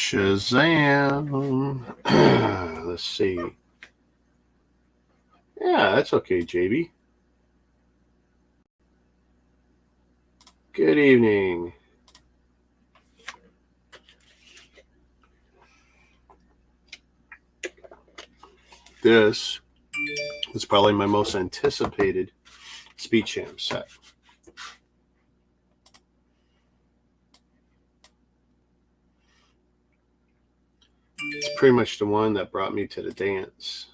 Shazam. Let's see. Yeah, that's okay, JB. Good evening. This is probably my most anticipated Speed Champ set. It's pretty much the one that brought me to the dance.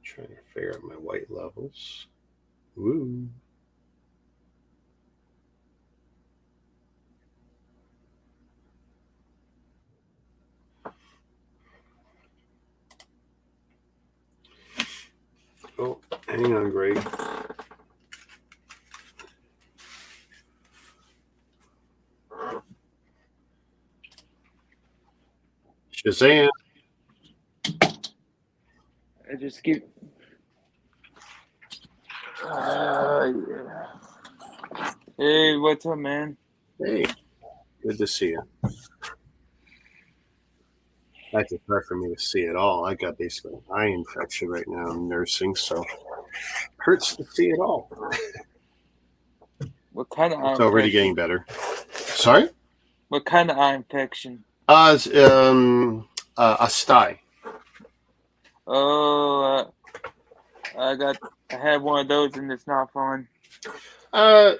Trying to figure out my white levels. Woo. Oh, hang on, Greg. Shazam. I just keep. Yeah. Hey, what's up, man? Hey, good to see you. Actually, it's hard for me to see it all. I got basically an eye infection right now. I'm nursing, so it hurts to see it all. What kind of eye It's already infection? getting better. Sorry? What kind of eye infection? It's, a sty. Oh, I had one of those, and it's not fun. I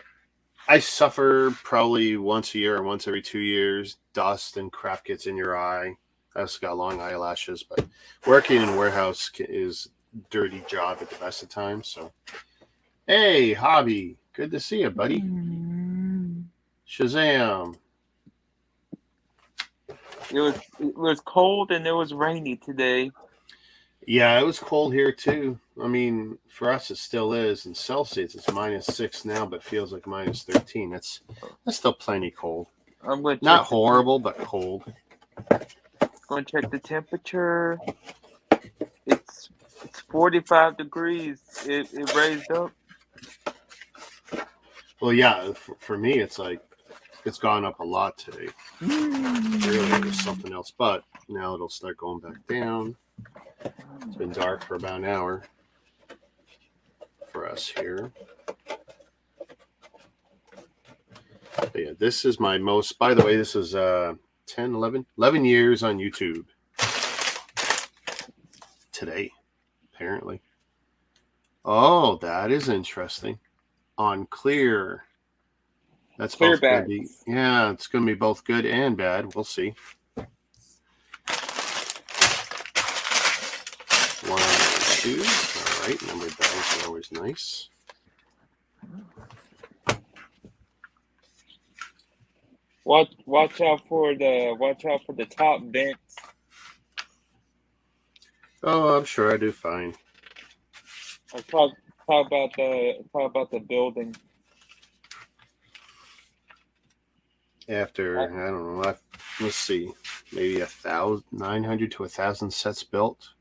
suffer probably once a year or once every 2 years. Dust and crap gets in your eye. I also got long eyelashes, but working in a warehouse is a dirty job at the best of times. So, hey, Hobby, good to see you, buddy. Shazam. It was cold and it was rainy today. Yeah, it was cold here too. I mean, for us it still is. In Celsius, it's -6 now, but feels like -13. That's still plenty cold. I'm going to Not horrible, but cold. Going to check the temperature. It's 45 degrees. It raised up. Well, yeah, for me, it's like it's gone up a lot today. Really, it was something else, but now it'll start going back down. It's been dark for about an hour for us here. But yeah, this is my most, by the way, this is 10, 11 years on YouTube today, apparently. Oh, that is interesting. On clear. That's Clear both backs. going to be, yeah, it's going to be both good and bad. We'll see. 1 and 2. All right, numbered bags are always nice. Watch out for the top vents. Oh, I'm sure I do fine. I'll talk about the building. After I don't know, let's see, maybe 900 to 1,000 sets built.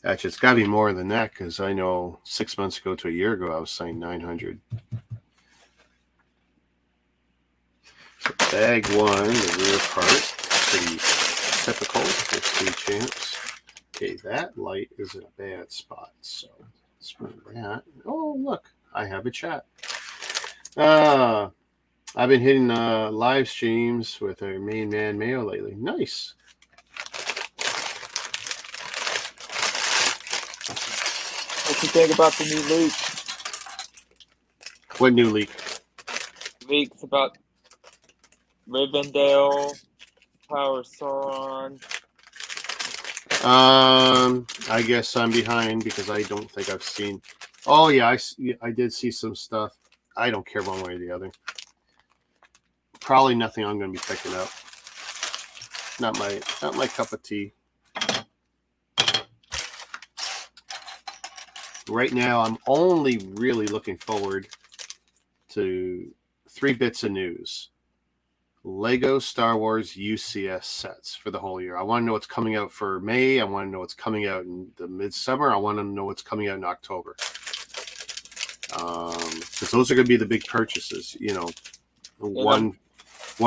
Actually, it's got to be more than that because I know 6 months ago to a year ago I was saying 900. So bag 1, the rear part, pretty typical for Speed Champs. Okay, that light is in a bad spot, so let's move that. Oh, look, I have a chat. I've been hitting live streams with our main man Mayo lately. Nice. What you think about the new leak? What new leak? Leaks about Rivendell, Power Sauron. I guess I'm behind because I don't think I've seen. Oh yeah, I did see some stuff. I don't care one way or the other. Probably nothing I'm going to be picking up. Not my cup of tea. Right now, I'm only really looking forward to 3 bits of news. Lego Star Wars UCS sets for the whole year. I want to know what's coming out for May. I want to know what's coming out in the midsummer. I want to know what's coming out in October. Because those are going to be the big purchases. One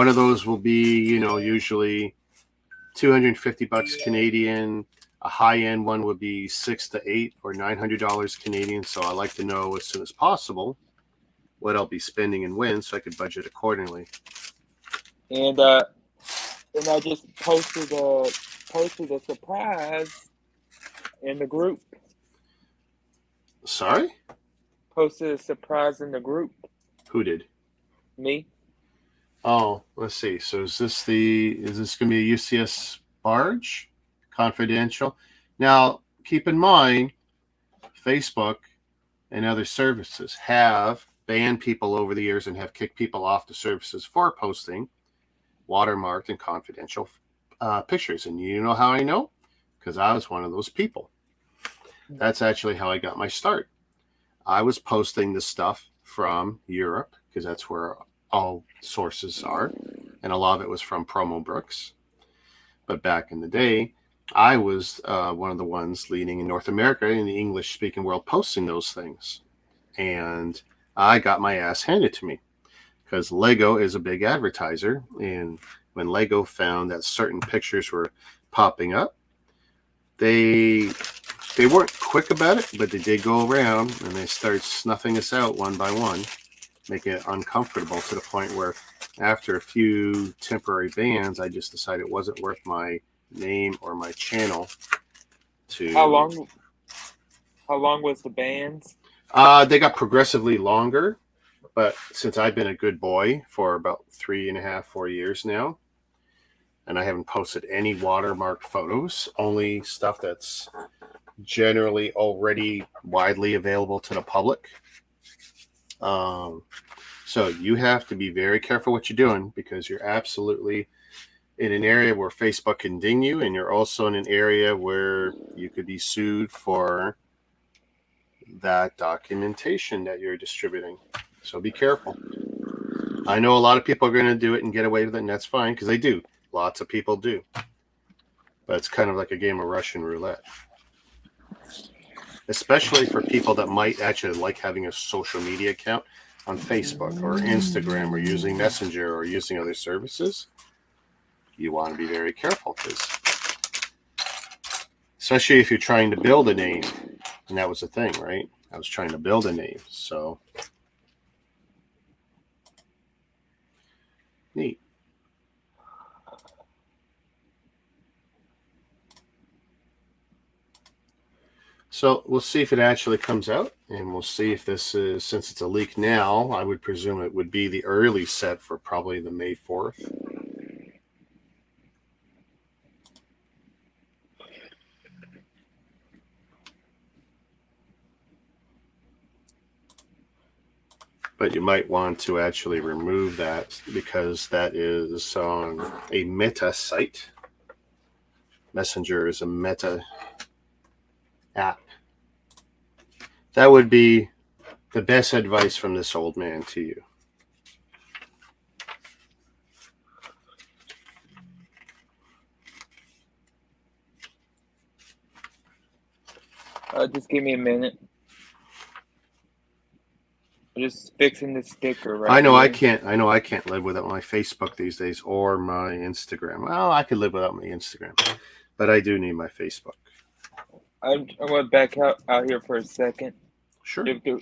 of those will be, usually $250 Canadian. A high-end one would be $600 to $800 or $900 Canadian. So I like to know as soon as possible what I'll be spending and when, so I could budget accordingly. And I just posted a surprise in the group. Sorry? Posted a surprise in the group. Who did? Me. Oh, let's see. So is this going to be a UCS barge? Confidential? Now, keep in mind, Facebook and other services have banned people over the years and have kicked people off the services for posting watermarked and confidential pictures. And you know how I know? Because I was one of those people. That's actually how I got my start. I was posting this stuff from Europe because that's where all sources are, and a lot of it was from Promo Brooks. But back in the day, I was one of the ones leading in North America in the English-speaking world posting those things. And I got my ass handed to me because Lego is a big advertiser. And when Lego found that certain pictures were popping up, they weren't quick about it, but they did go around and they started snuffing us out one by one, making it uncomfortable to the point where after a few temporary bans, I just decided it wasn't worth my name or my channel to. How long was the bans? They got progressively longer, but since I've been a good boy for about 3.5, 4 years now, and I haven't posted any watermarked photos, only stuff that's generally already widely available to the public. So you have to be very careful what you're doing because you're absolutely in an area where Facebook can ding you, and you're also in an area where you could be sued for that documentation that you're distributing. So be careful. I know a lot of people are going to do it and get away with it, and that's fine because they do. Lots of people do. But it's kind of like a game of Russian roulette. Especially for people that might actually like having a social media account on Facebook or Instagram or using Messenger or using other services. You want to be very careful because, especially if you're trying to build a name, and that was the thing, right? I was trying to build a name, so neat. So we'll see if it actually comes out, and we'll see if this is, since it's a leak now, I would presume it would be the early set for probably the May 4th. But you might want to actually remove that because that is on a meta site. Messenger is a meta app. That would be the best advice from this old man to you. Just give me a minute. I'm just fixing the sticker right I know here. I can't live without my Facebook these days or my Instagram. Well, I could live without my Instagram, but I do need my Facebook. I went back out here for a second. Sure. To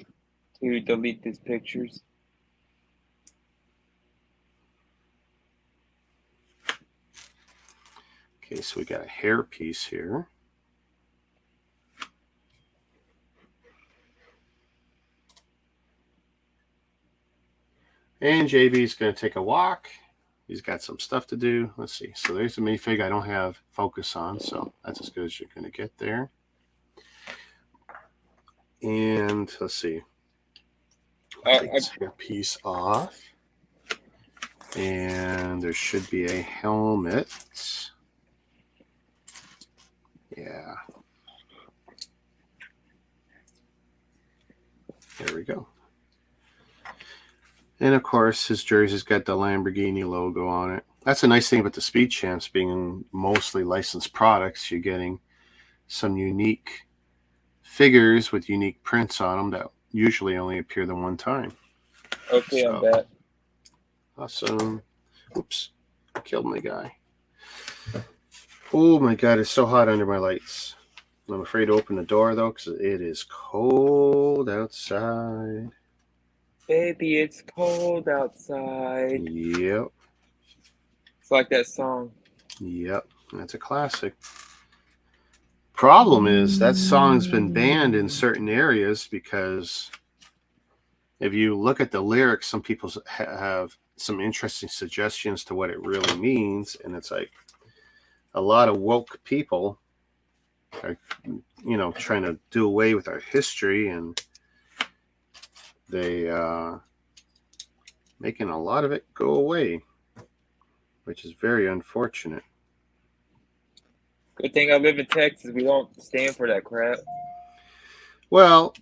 delete these pictures. Okay, so we got a hair piece here. And JB's going to take a walk. He's got some stuff to do. Let's see. So there's a minifig I don't have focus on, so that's as good as you're going to get there. And let's see. Take this hair piece off. And there should be a helmet. Yeah. There we go. And of course, his jersey's got the Lamborghini logo on it. That's a nice thing about the Speed Champs being mostly licensed products. You're getting some unique figures with unique prints on them that usually only appear the one time. Okay, I'm So back. awesome. Oops, I killed my guy. Oh my god, it's so hot under my lights. I'm afraid to open the door though because it is cold outside. Baby, it's cold outside. Yep, It's like that song. yep, that's a classic. Problem is that song's been banned in certain areas because if you look at the lyrics, some people have some interesting suggestions to what it really means, and it's like a lot of woke people are, trying to do away with our history, and they making a lot of it go away, which is very unfortunate. Good thing I live in Texas. We don't stand for that crap. Well,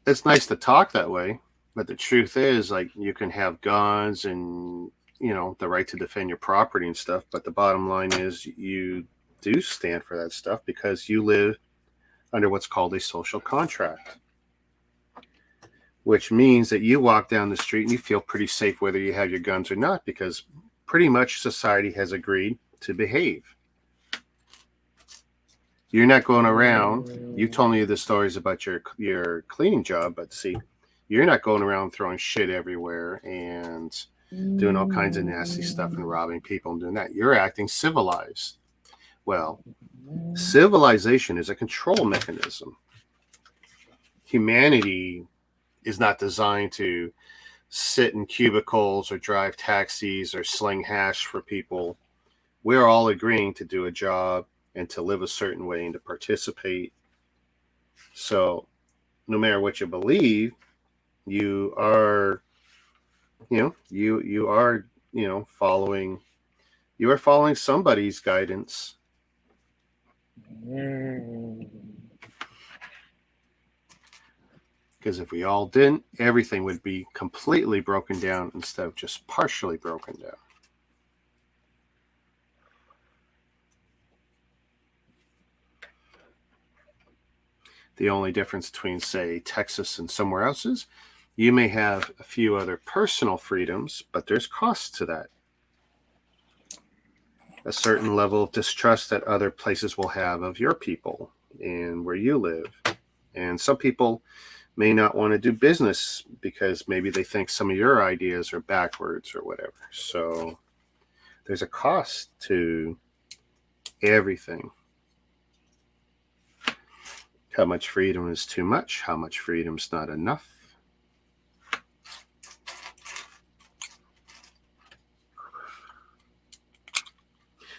it's nice to talk that way, but the truth is, like, you can have guns and the right to defend your property and stuff, but the bottom line is you do stand for that stuff because you live under what's called a social contract, which means that you walk down the street and you feel pretty safe whether you have your guns or not, because pretty much society has agreed to behave. You're not going around. You told me the stories about your cleaning job, but see, you're not going around throwing shit everywhere and doing all kinds of nasty stuff and robbing people and doing that. You're acting civilized. Well, civilization is a control mechanism. Humanity is not designed to sit in cubicles or drive taxis or sling hash for people. We're all agreeing to do a job and to live a certain way and to participate. So no matter what you believe, you are, you are, following, you are following somebody's guidance. Because if we all didn't, everything would be completely broken down instead of just partially broken down. The only difference between, say, Texas and somewhere else is you may have a few other personal freedoms, but there's costs to that. A certain level of distrust that other places will have of your people and where you live. And some people may not want to do business because maybe they think some of your ideas are backwards or whatever. So there's a cost to everything. How much freedom is too much? How much freedom is not enough?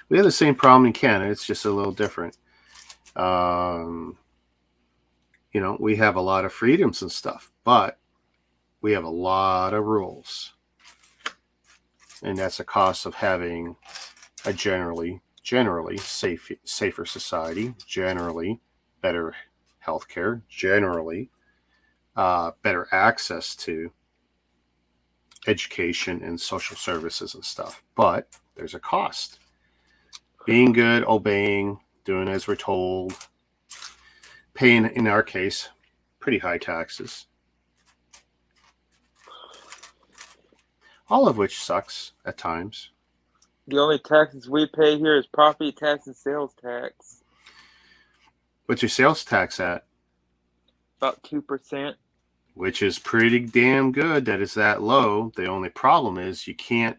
We have the same problem in Canada. It's just a little different. We have a lot of freedoms and stuff, but we have a lot of rules. And that's a cost of having a generally safer society, generally better healthcare, generally better access to education and social services and stuff. But there's a cost. Being good, obeying, doing as we're told, paying, in our case, pretty high taxes. All of which sucks at times. The only taxes we pay here is property tax and sales tax. What's your sales tax at? About 2%. Which is pretty damn good that it's that low. The only problem is you can't.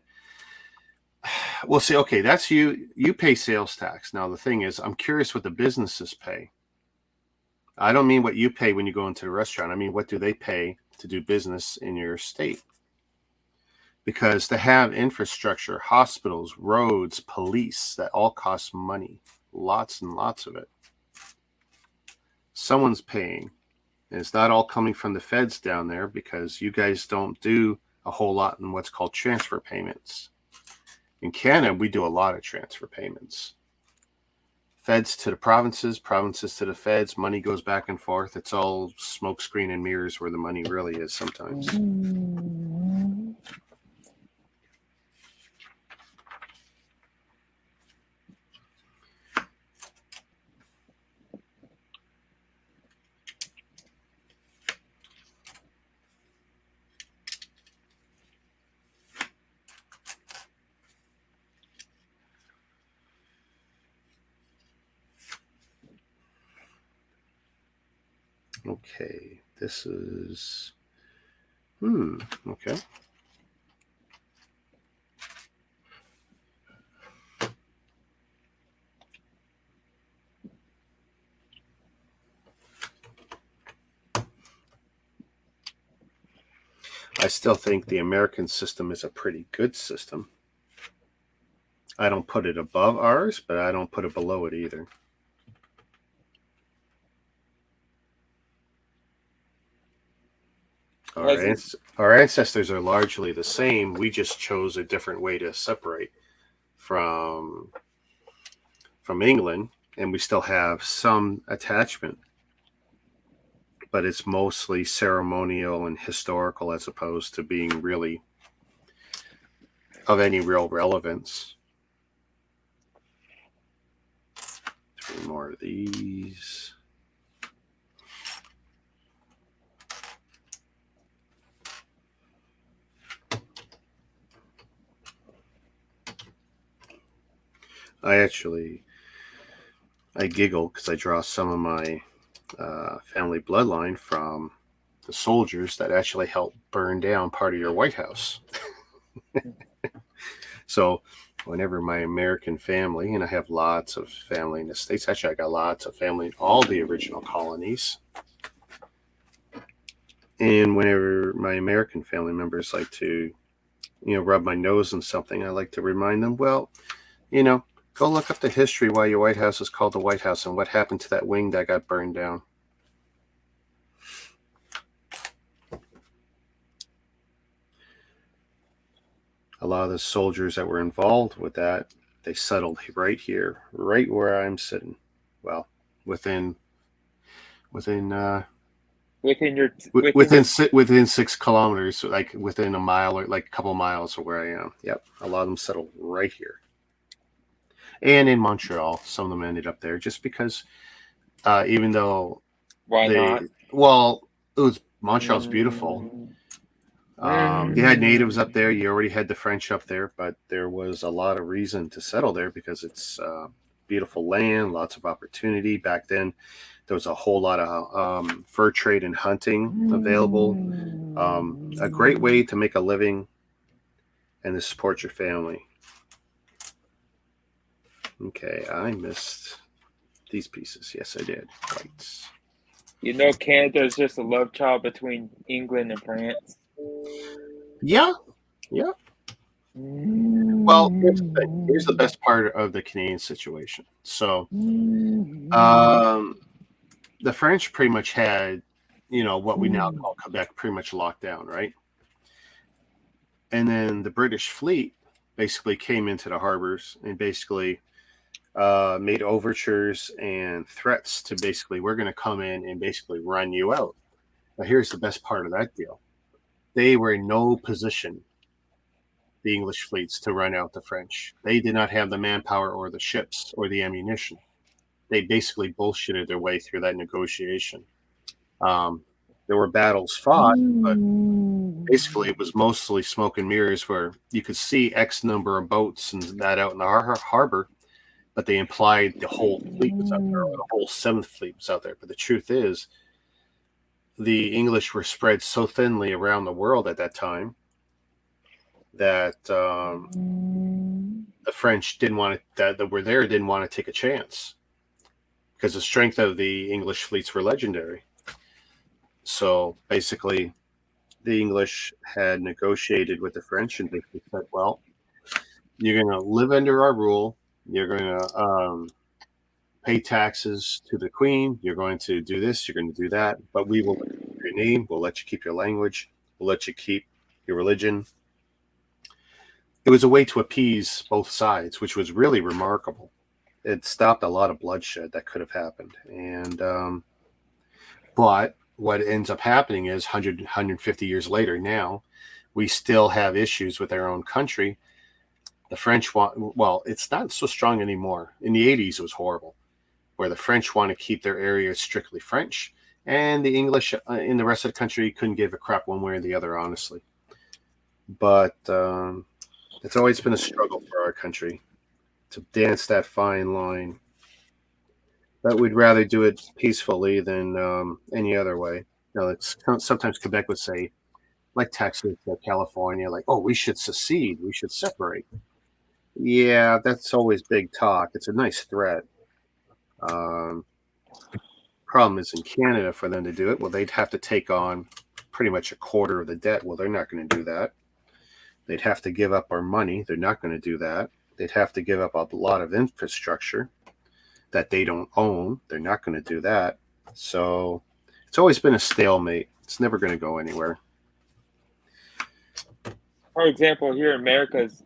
Well, see, okay, that's you. You pay sales tax. Now, the thing is, I'm curious what the businesses pay. I don't mean what you pay when you go into the restaurant. I mean, what do they pay to do business in your state? Because to have infrastructure, hospitals, roads, police, that all costs money. Lots and lots of it. Someone's paying. And it's not all coming from the feds down there because you guys don't do a whole lot in what's called transfer payments. In Canada, we do a lot of transfer payments. Feds to the provinces, provinces to the feds, money goes back and forth. It's all smoke screen and mirrors where the money really is sometimes. Okay, this is. Okay. I still think the American system is a pretty good system. I don't put it above ours, but I don't put it below it either. Our ancestors are largely the same. We just chose a different way to separate from England, and we still have some attachment, but it's mostly ceremonial and historical as opposed to being really of any real relevance. 3 more of these. I giggle because I draw some of my family bloodline from the soldiers that actually helped burn down part of your White House. So whenever my American family, and I have lots of family in the States, actually I got lots of family in all the original colonies. And whenever my American family members like to, rub my nose on something, I like to remind them, well, go look up the history why your White House is called the White House and what happened to that wing that got burned down. A lot of the soldiers that were involved with that, they settled right here, right where I'm sitting. Well, within 6 kilometers, like within a mile or like a couple miles of where I am. Yep, a lot of them settled right here. And in Montreal, some of them ended up there just because, even though not? Well, Montreal's beautiful. You had natives up there. You already had the French up there, but there was a lot of reason to settle there because it's beautiful land, lots of opportunity. Back then, there was a whole lot of fur trade and hunting available. A great way to make a living and to support your family. Okay, I missed these pieces. Yes, I did. Right. Canada is just a love child between England and France. Yeah. Well, here's the thing. Here's the best part of the Canadian situation. So, the French pretty much had, what we now call Quebec pretty much locked down, right? And then the British fleet basically came into the harbors and basically made overtures and threats to basically, we're going to come in and basically run you out. Now, here's the best part of that deal. They were in no position, the English fleets, to run out the French. They did not have the manpower or the ships or the ammunition. They basically bullshitted their way through that negotiation. There were battles fought, but basically it was mostly smoke and mirrors where you could see X number of boats and that out in the harbor, but they implied the whole fleet was out there, or the whole 7th Fleet was out there. But the truth is, the English were spread so thinly around the world at that time that the French didn't want to, that were there didn't want to take a chance because the strength of the English fleets were legendary. So basically, the English had negotiated with the French and basically said, well, you're going to live under our rule. You're going to pay taxes to the Queen. You're going to do this. You're going to do that. But we will let you keep your name. We'll let you keep your language. We'll let you keep your religion. It was a way to appease both sides, which was really remarkable. It stopped a lot of bloodshed that could have happened. And but what ends up happening is 150 years later now, we still have issues with our own country. The French it's not so strong anymore. In the 80s, it was horrible, where the French want to keep their area strictly French, and the English in the rest of the country couldn't give a crap one way or the other, honestly. But it's always been a struggle for our country to dance that fine line. but we'd rather do it peacefully than any other way. It's sometimes Quebec would say, like Texas or California, like, "Oh, we should secede, we should separate." Yeah, that's always big talk. It's a nice threat. Um, Problem is in Canada for them to do it, well, they'd have to take on pretty much a quarter of the debt. Well, they're not going to do that. They'd have to give up our money. They're not going to do that. They'd have to give up a lot of infrastructure that they don't own. They're not going to do that. So it's always been a stalemate. It's never going to go anywhere. For example, here in America, it's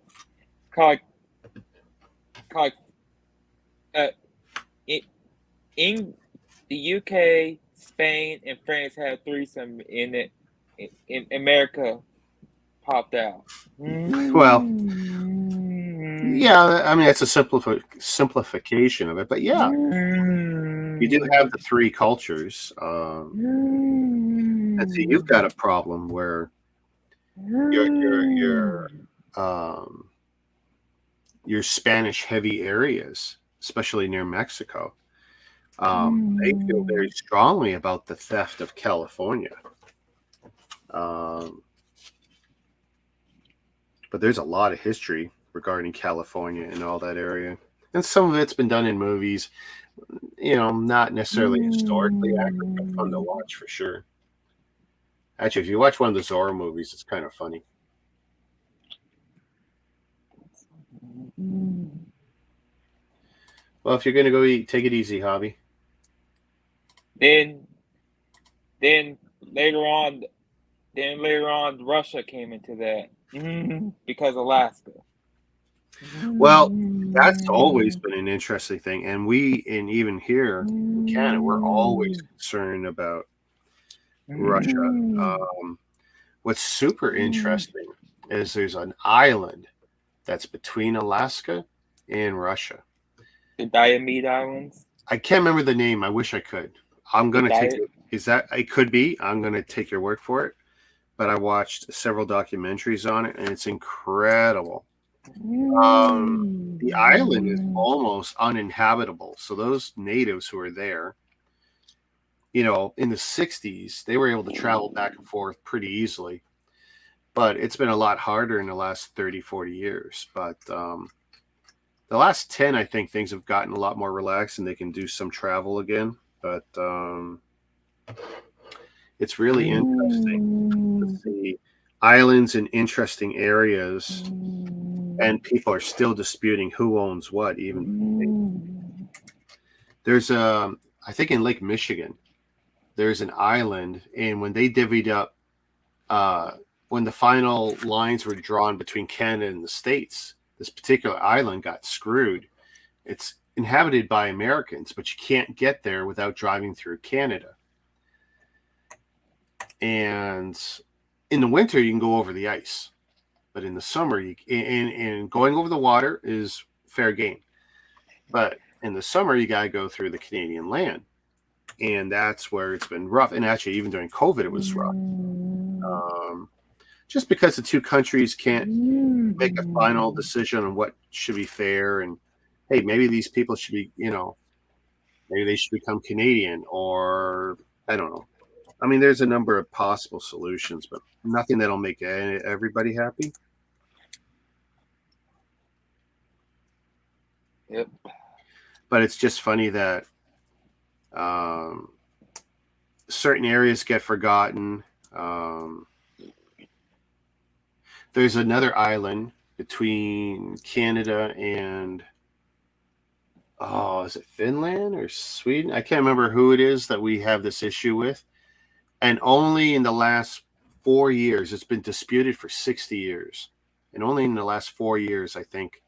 kind of like in the UK, Spain, and France had threesome in it. In America, popped out. Well, yeah, I mean, it's a simplification of it, but yeah, you do have the three cultures. And see, you've got a problem where your Spanish heavy areas, especially near Mexico, they feel very strongly about the theft of California. But there's a lot of history regarding California and all that area. And some of it's been done in movies, not necessarily historically accurate, but fun to watch for sure. Actually, if you watch one of the Zorro movies, it's kind of funny. Well, if you're going to go eat, take it easy, Hobby. Then later on, Russia came into that because Alaska. Well, that's always been an interesting thing, and even here in Canada, we're always concerned about Russia. What's super interesting is there's an island that's between Alaska and Russia. The Diomede Islands. I can't remember the name. I wish I could. I'm going to take it. Is that it? Could be. I'm going to take your word for it. But I watched several documentaries on it, and it's incredible. The island is almost uninhabitable. So those natives who are there, in the 60s, they were able to travel back and forth pretty easily. But it's been a lot harder in the last 30, 40 years. But the last 10, I think things have gotten a lot more relaxed and they can do some travel again. But it's really interesting to see islands in interesting areas, and people are still disputing who owns what. Even there's I think in Lake Michigan, there's an island, and when they divvied up, when the final lines were drawn between Canada and the States, this particular island got screwed. It's inhabited by Americans, but you can't get there without driving through Canada. And in the winter, you can go over the ice, but in the summer, and going over the water is fair game. But in the summer, you got to go through the Canadian land, and that's where it's been rough. And actually, even during COVID, it was rough. Just because the two countries can't make a final decision on what should be fair, and hey, maybe these people should be, maybe they should become Canadian, or I don't know. I mean, there's a number of possible solutions, but nothing that'll make everybody happy. Yep. But it's just funny that certain areas get forgotten. There's another island between Canada and, is it Finland or Sweden? I can't remember who it is that we have this issue with. And only in the last 4 years, it's been disputed for 60 years. And only in the last 4 years, I think,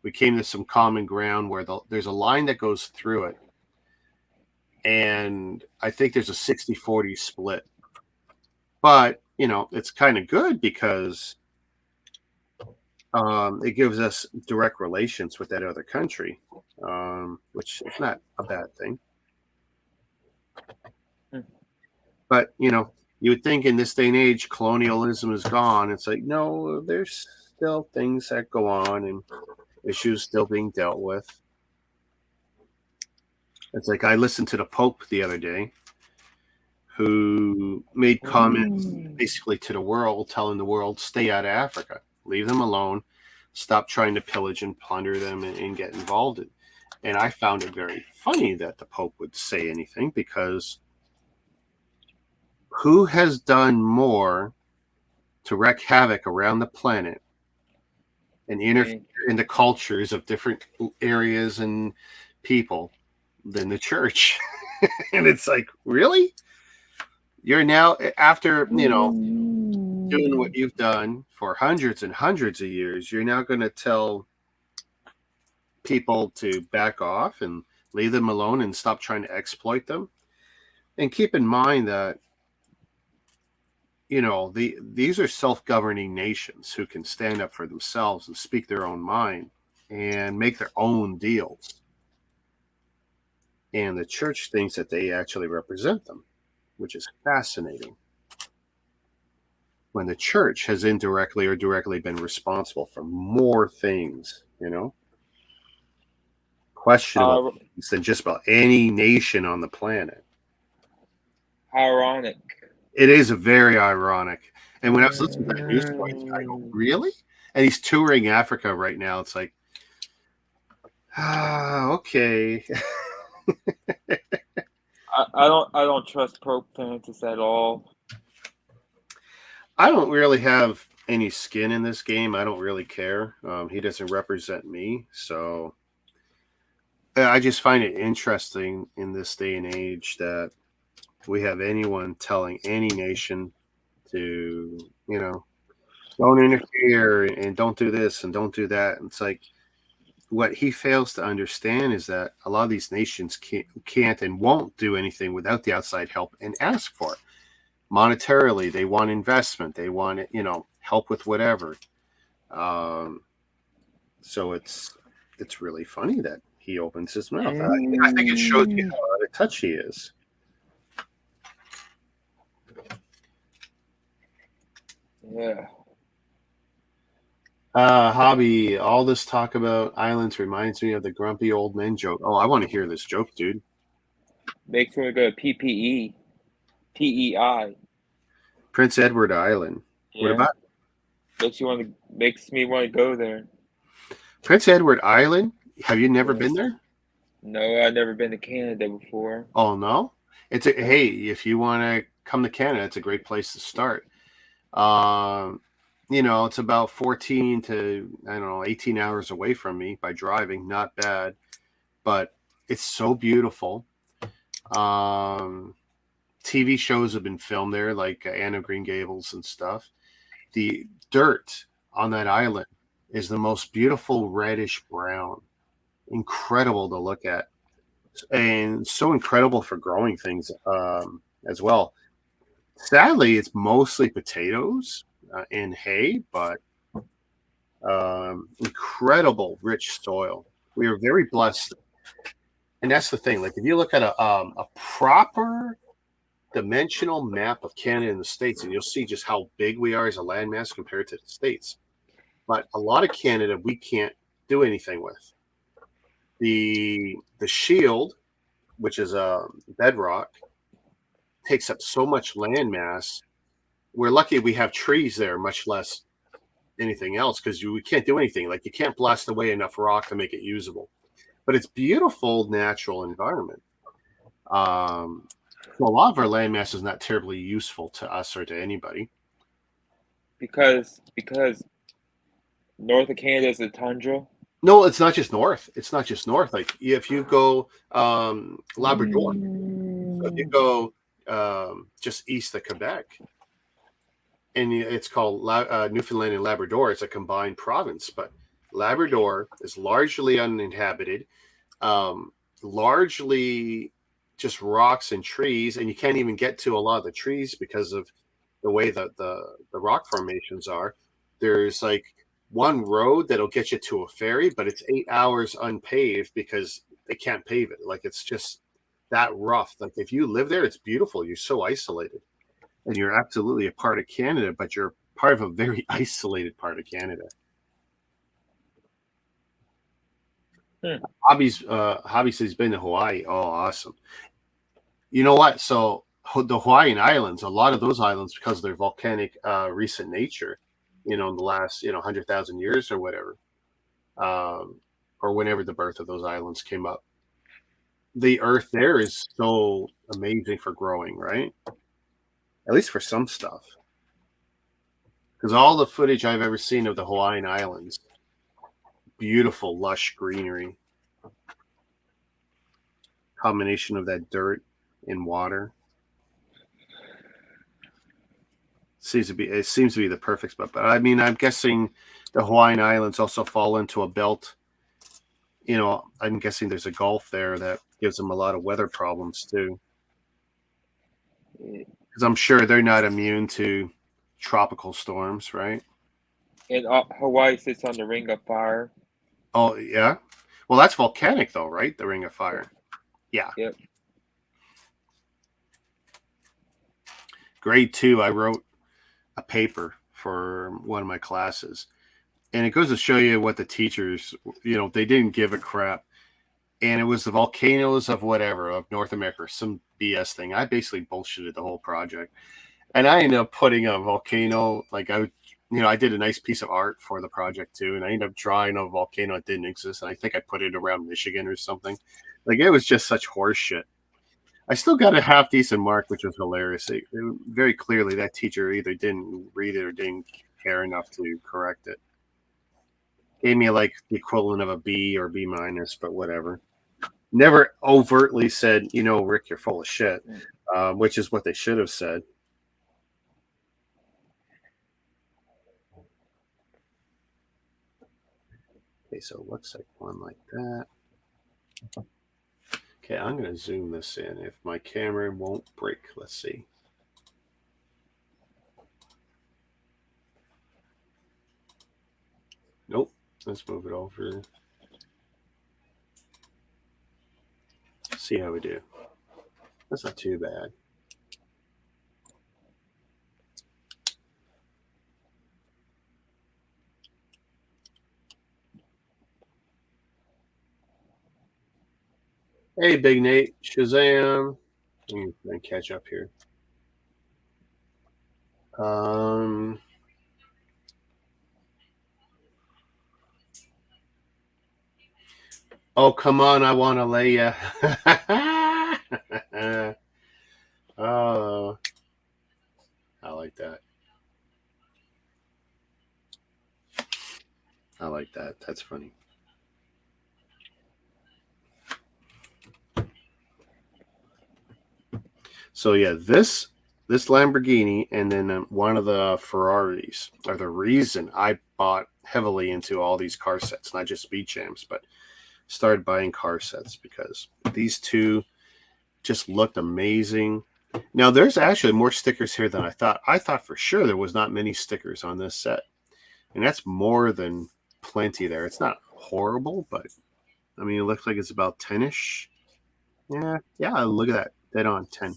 we came to some common ground where there's a line that goes through it. And I think there's a 60-40 split. But, it's kind of good because it gives us direct relations with that other country, which is not a bad thing. But, you would think in this day and age, colonialism is gone. It's like, no, there's still things that go on and issues still being dealt with. It's like I listened to the Pope the other day, who made comments basically to the world, telling the world, stay out of Africa, leave them alone, stop trying to pillage and plunder them and get involved in. And I found it very funny that the Pope would say anything, because who has done more to wreak havoc around the planet and interfere in the cultures of different areas and people than the church? And it's like, really? You're now, after, doing what you've done for hundreds and hundreds of years, you're now going to tell people to back off and leave them alone and stop trying to exploit them. And keep in mind that, these are self-governing nations who can stand up for themselves and speak their own mind and make their own deals. And the church thinks that they actually represent them, which is fascinating, when the church has indirectly or directly been responsible for more things, questionable things than just about any nation on the planet. Ironic. It is very ironic. And when I was listening to that news story, I go, really? And he's touring Africa right now. It's like, okay. I don't trust Pope Francis at all. I don't really have any skin in this game. I don't really care. He doesn't represent me. So I just find it interesting in this day and age that we have anyone telling any nation to, don't interfere and don't do this and don't do that. And it's like, what he fails to understand is that a lot of these nations can't and won't do anything without the outside help and ask for it. Monetarily, they want investment. They want, help with whatever. So it's really funny that he opens his mouth. I think it shows you how out of touch he is. Yeah. Hobby, all this talk about islands reminds me of the grumpy old men joke. Oh, I want to hear this joke, dude. Makes me go PPE. PEI. Prince Edward Island. Yeah. What about it? Makes me want to go there. Prince Edward Island? Have you never been there? No, I've never been to Canada before. Oh, no? Hey, if you want to come to Canada, it's a great place to start. It's about 14 to 18 hours away from me by driving. Not bad, but it's so beautiful. TV shows have been filmed there, like Anne of Green Gables and stuff. The dirt on that island is the most beautiful reddish brown. Incredible to look at, and so incredible for growing things as well. Sadly, it's mostly potatoes and hay, but incredible rich soil. We are very blessed, and that's the thing. Like, if you look at a proper dimensional map of Canada and the States, and you'll see just how big we are as a landmass compared to the States. But a lot of Canada we can't do anything with. The shield, which is a bedrock, takes up so much landmass. We're lucky we have trees there, much less anything else, because we can't do anything. Like, you can't blast away enough rock to make it usable. But it's beautiful natural environment. So a lot of our landmass is not terribly useful to us or to anybody. Because north of Canada is a tundra. No, it's not just north. It's not just north. Like, if you go Labrador, so if you go just east of Quebec, and it's called Newfoundland and Labrador, it's a combined province. But Labrador is largely uninhabited, largely just rocks and trees, and you can't even get to a lot of the trees because of the way that the rock formations are. There's like one road that'll get you to a ferry, but it's 8 hours unpaved because they can't pave it. Like, it's just that rough. Like, if you live there, it's beautiful. You're so isolated, and you're absolutely a part of Canada, but you're part of a very isolated part of Canada. Hobby says he's been to Hawaii. Oh, awesome. You know what? So the Hawaiian Islands, a lot of those islands, because of their volcanic recent nature, in the last 100,000 years or whatever, um, or whenever the birth of those islands came up, the earth there is so amazing for growing, right? At least for some stuff. Because all the footage I've ever seen of the Hawaiian Islands, beautiful, lush greenery, combination of that dirt and water. It seems to be the perfect spot. But I mean, I'm guessing the Hawaiian Islands also fall into a belt. I'm guessing there's a gulf there that gives them a lot of weather problems too. Because I'm sure they're not immune to tropical storms, right? And Hawaii sits on the Ring of Fire. Oh yeah. Well, that's volcanic though, right? The Ring of Fire. Yeah. Yep. Grade 2, I wrote a paper for one of my classes, and it goes to show you what the teachers, they didn't give a crap. And it was the volcanoes of whatever, of North America, or some BS thing. I basically bullshitted the whole project. And I ended up putting a volcano, I did a nice piece of art for the project too. And I ended up drawing a volcano that didn't exist. And I think I put it around Michigan or something. It was just such horse shit. I still got a half decent mark, which was hilarious. Very clearly, that teacher either didn't read it or didn't care enough to correct it. Gave me the equivalent of a B or B minus, but whatever. Never overtly said, Rick, you're full of shit, which is what they should have said. Okay, so it looks like one like that. Okay, I'm going to zoom this in. If my camera won't break, let's see. Nope. Let's move it over. See how we do. That's not too bad. Hey, Big Nate, Shazam. Let me catch up here. Oh, come on, I want to lay ya. Oh, I like that. I like that. That's funny. So yeah, this Lamborghini and then one of the Ferraris are the reason I bought heavily into all these car sets, not just Speed Champs, but started buying car sets because these two just looked amazing. Now there's actually more stickers here than I thought. I thought for sure there was not many stickers on this set, and that's more than plenty there. It's not horrible, but I mean, it looks like it's about 10-ish. Yeah, look at that. Dead on 10.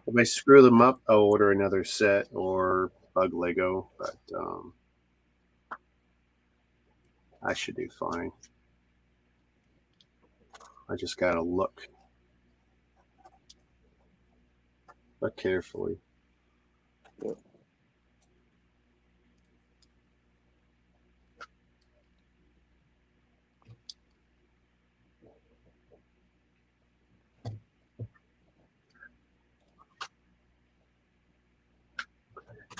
If I screw them up, I'll order another set or bug Lego, but I should do fine. I just gotta look carefully.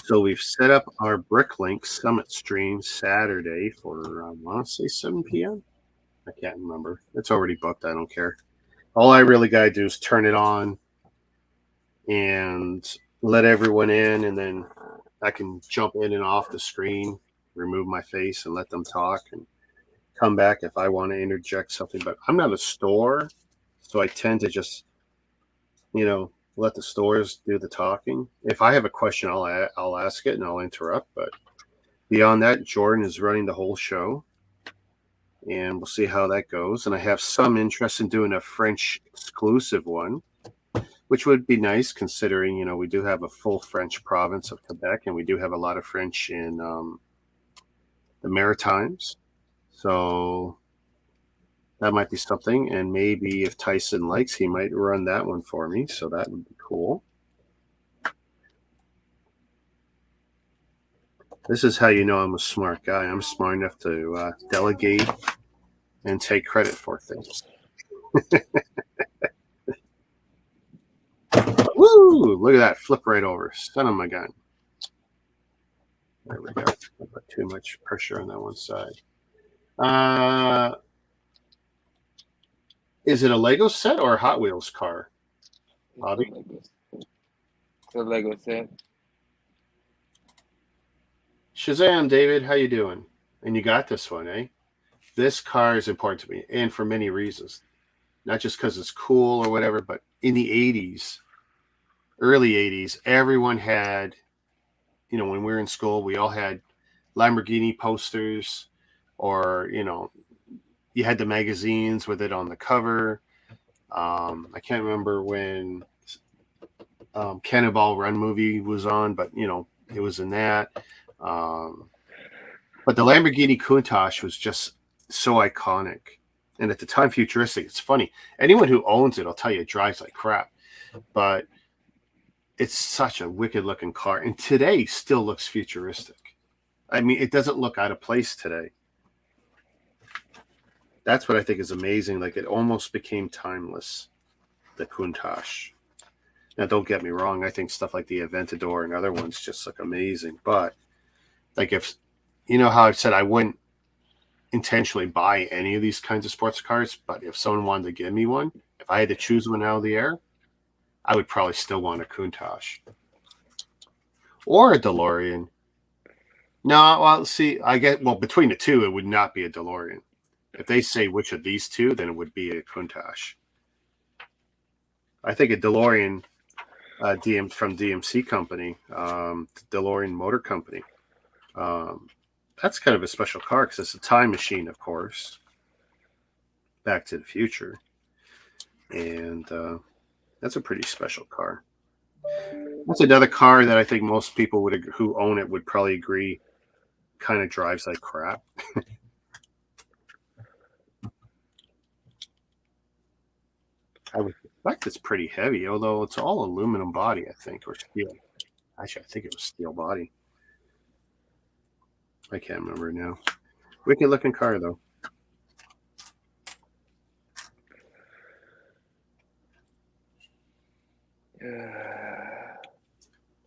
So we've set up our BrickLink Summit stream Saturday for, I want to say 7 p.m. I can't remember. It's already booked. I don't care. All I really got to do is turn it on and let everyone in, and then I can jump in and off the screen, remove my face, and let them talk and come back if I want to interject something. But I'm not a store, so I tend to just, let the stores do the talking. If I have a question, I'll ask it and I'll interrupt. But beyond that, Jordan is running the whole show, and we'll see how that goes. And I have some interest in doing a French exclusive one, which would be nice considering, we do have a full French province of Quebec, and we do have a lot of French in the Maritimes. So that might be something. And maybe if Tyson likes, he might run that one for me. So that would be cool. This is how you know I'm a smart guy. I'm smart enough to delegate and take credit for things. Woo! Look at that. Flip right over. Son of my gun. There we go. I put too much pressure on that one side. Is it a Lego set or a Hot Wheels car? Bobby? The Lego set. Shazam, David. How you doing? And you got this one, eh? This car is important to me, and for many reasons. Not just because it's cool or whatever, but in the 80s, early 80s, everyone had, you know, when we were in school, we all had Lamborghini posters, or, you know, you had the magazines with it on the cover. I can't remember when Cannonball Run movie was on, but, you know, it was in that. But the Lamborghini Countach was just so iconic. And at the time, futuristic. It's funny. Anyone who owns it, I'll tell you, it drives like crap. But it's such a wicked looking car. And today still looks futuristic. I mean, it doesn't look out of place today. That's what I think is amazing. Like, it almost became timeless, the Countach. Now, don't get me wrong. I think stuff like the Aventador and other ones just look amazing. But, like, if, you know how I've said I wouldn't intentionally buy any of these kinds of sports cars, but if someone wanted to give me one, if I had to choose one out of the air, I would probably still want a Countach. Or a DeLorean. No, well, see, I get, well, between the two, it would not be a DeLorean. If they say which of these two, then it would be a Countach. I think a DeLorean from DMC Company, DeLorean Motor Company, that's kind of a special car because it's a time machine, of course. Back to the Future. And that's a pretty special car. That's another car that I think most people who own it would probably agree kind of drives like crap. I would suspect it's pretty heavy, although it's all aluminum body, I think, or steel. Actually, I think it was steel body. I can't remember now. Wicked looking car, though.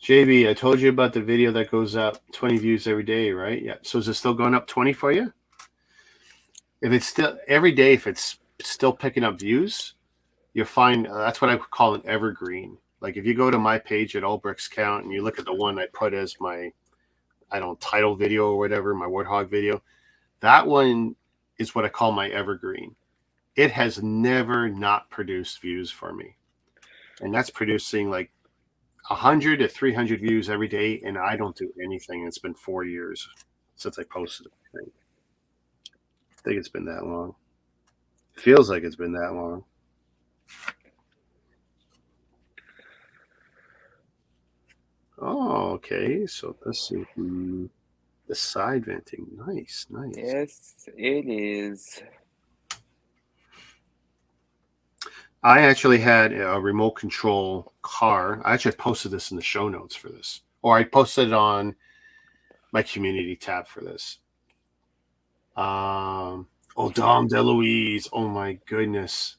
JV, I told you about the video that goes up 20 views every day, right? Yeah. So is it still going up 20 for you? If it's still every day, if it's still picking up views, you'll find that's what I would call an evergreen. Like if you go to my page at All Bricks Count and you look at the one I put as my, I don't know, title video or whatever, my Warthog video, that one is what I call my evergreen. It has never not produced views for me. And that's producing like 100 to 300 views every day, and I don't do anything. It's been 4 years since I posted it. I think it's been that long. It feels like it's been that long. Oh, okay. So let's see. The side venting. Nice, nice. Yes, it is. I actually had a remote control car. I actually posted this in the show notes for this, or I posted it on my community tab for this. Dom DeLuise. Oh my goodness,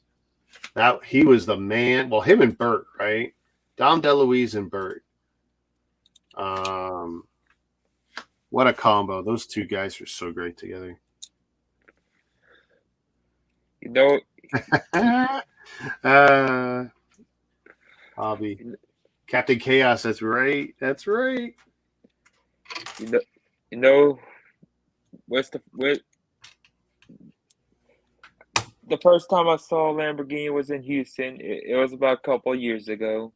that he was the man. Well, him and Bert, right? Dom DeLuise and Bert. What a combo! Those two guys are so great together. You know, Hobby. Captain Chaos. That's right. That's right. you know, what the first time I saw a Lamborghini was in Houston. It was about a couple of years ago.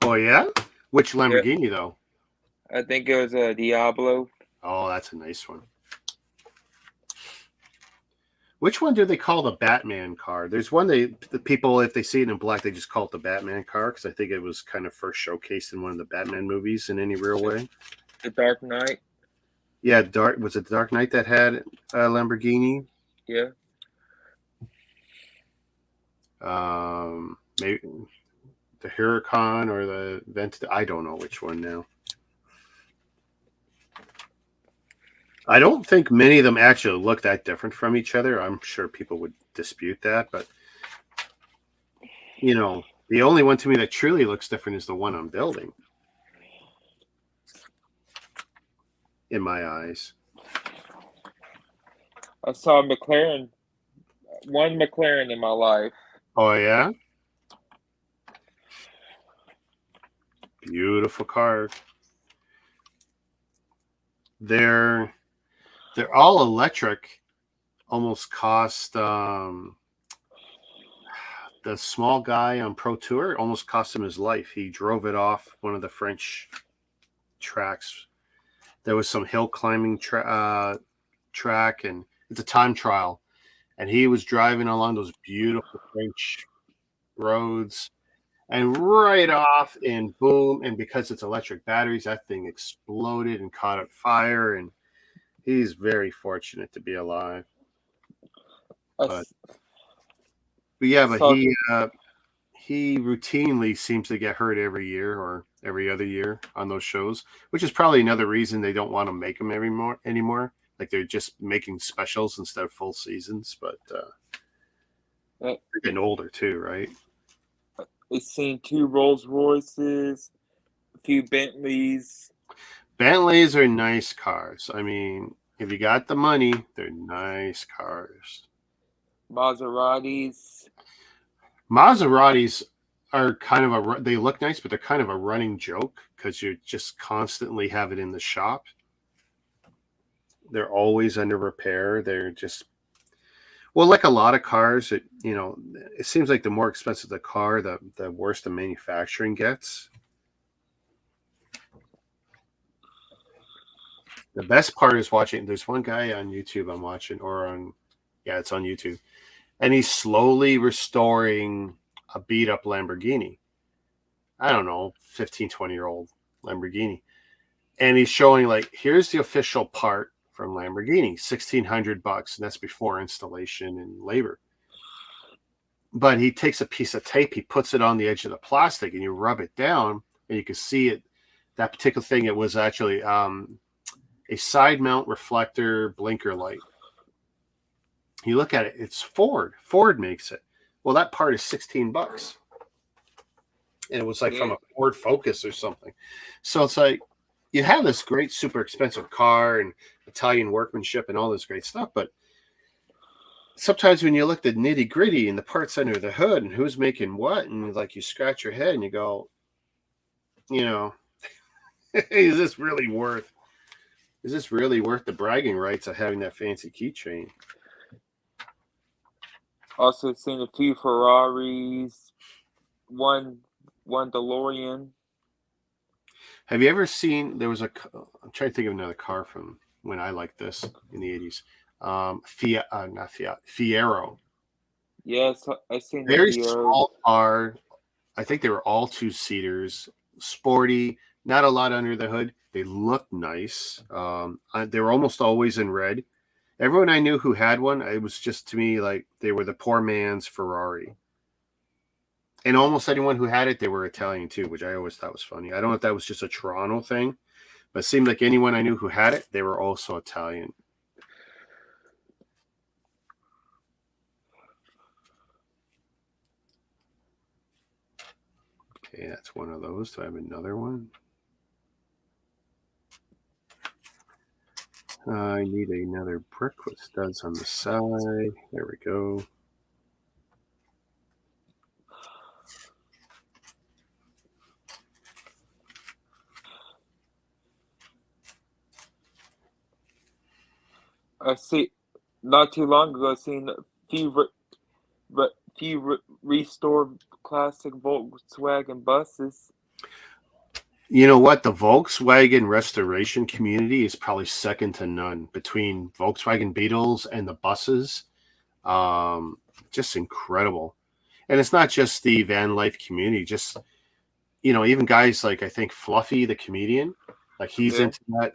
Oh yeah, which Lamborghini though? I think it was a Diablo. Oh, that's a nice one. Which one do they call the Batman car? There's one the people, if they see it in black, they just call it the Batman car because I think it was kind of first showcased in one of the Batman movies in any real way. The Dark Knight. Yeah, was it Dark Knight that had a Lamborghini? Yeah. Maybe the Huracan or the Vent. I don't know which one now. I don't think many of them actually look that different from each other. I'm sure people would dispute that, but the only one to me that truly looks different is the one I'm building. In my eyes. I saw one McLaren in my life. Oh yeah, beautiful car. They're all electric. Almost cost the small guy on Pro Tour almost cost him his life. He drove it off one of the French tracks. There was some hill climbing track, and it's a time trial. And he was driving along those beautiful French roads, and right off, and boom! And because it's electric batteries, that thing exploded and caught on fire. And he's very fortunate to be alive. But yeah, but he routinely seems to get hurt every year or every other year on those shows, which is probably another reason they don't want to make them anymore. Like they're just making specials instead of full seasons. But they're getting older too, right? We've seen 2 Rolls Royces, a few Bentleys. Bentleys are nice cars. I mean, if you got the money, they're nice cars. Maseratis. Maseratis are kind of they look nice, but they're kind of a running joke because you just constantly have it in the shop. They're always under repair. They're just, well, like a lot of cars, it seems like the more expensive the car, the worse the manufacturing gets. The best part is watching. There's one guy on YouTube I'm watching, it's on YouTube, and he's slowly restoring a beat up Lamborghini. I don't know, 15, 20-year-old Lamborghini. And he's showing, like, here's the official part from Lamborghini, $1,600, and that's before installation and labor. But he takes a piece of tape, he puts it on the edge of the plastic, and you rub it down, and you can see it. That particular thing, it was actually a side mount reflector blinker light. You look at it, it's Ford. Ford makes it. Well, that part is $16. And it was like from a Ford Focus or something. So it's like, you have this great, super expensive car and Italian workmanship and all this great stuff, but sometimes when you look at the nitty gritty and the parts under the hood and who's making what, and like you scratch your head and you go, is this really worth the bragging rights of having that fancy keychain? Also seen a few Ferraris, one DeLorean. Have you ever seen, I'm trying to think of another car from when I liked this in the 80s. Fiero. Yes, I've seen Very the small car. I think they were all 2-seaters, sporty, not a lot under the hood. They looked nice. They were almost always in red. Everyone I knew who had one, it was just, to me, like they were the poor man's Ferrari. And almost anyone who had it, they were Italian too, which I always thought was funny. I don't know if that was just a Toronto thing, but it seemed like anyone I knew who had it, they were also Italian. Okay, that's one of those. Do I have another one? I need another brick with studs on the side. There we go. I see. Not too long ago, I seen a few restored classic Volkswagen buses. You know what? The Volkswagen restoration community is probably second to none between Volkswagen Beetles and the buses. Just incredible. And it's not just the van life community, just, even guys like, I think Fluffy, the comedian, like he's into that.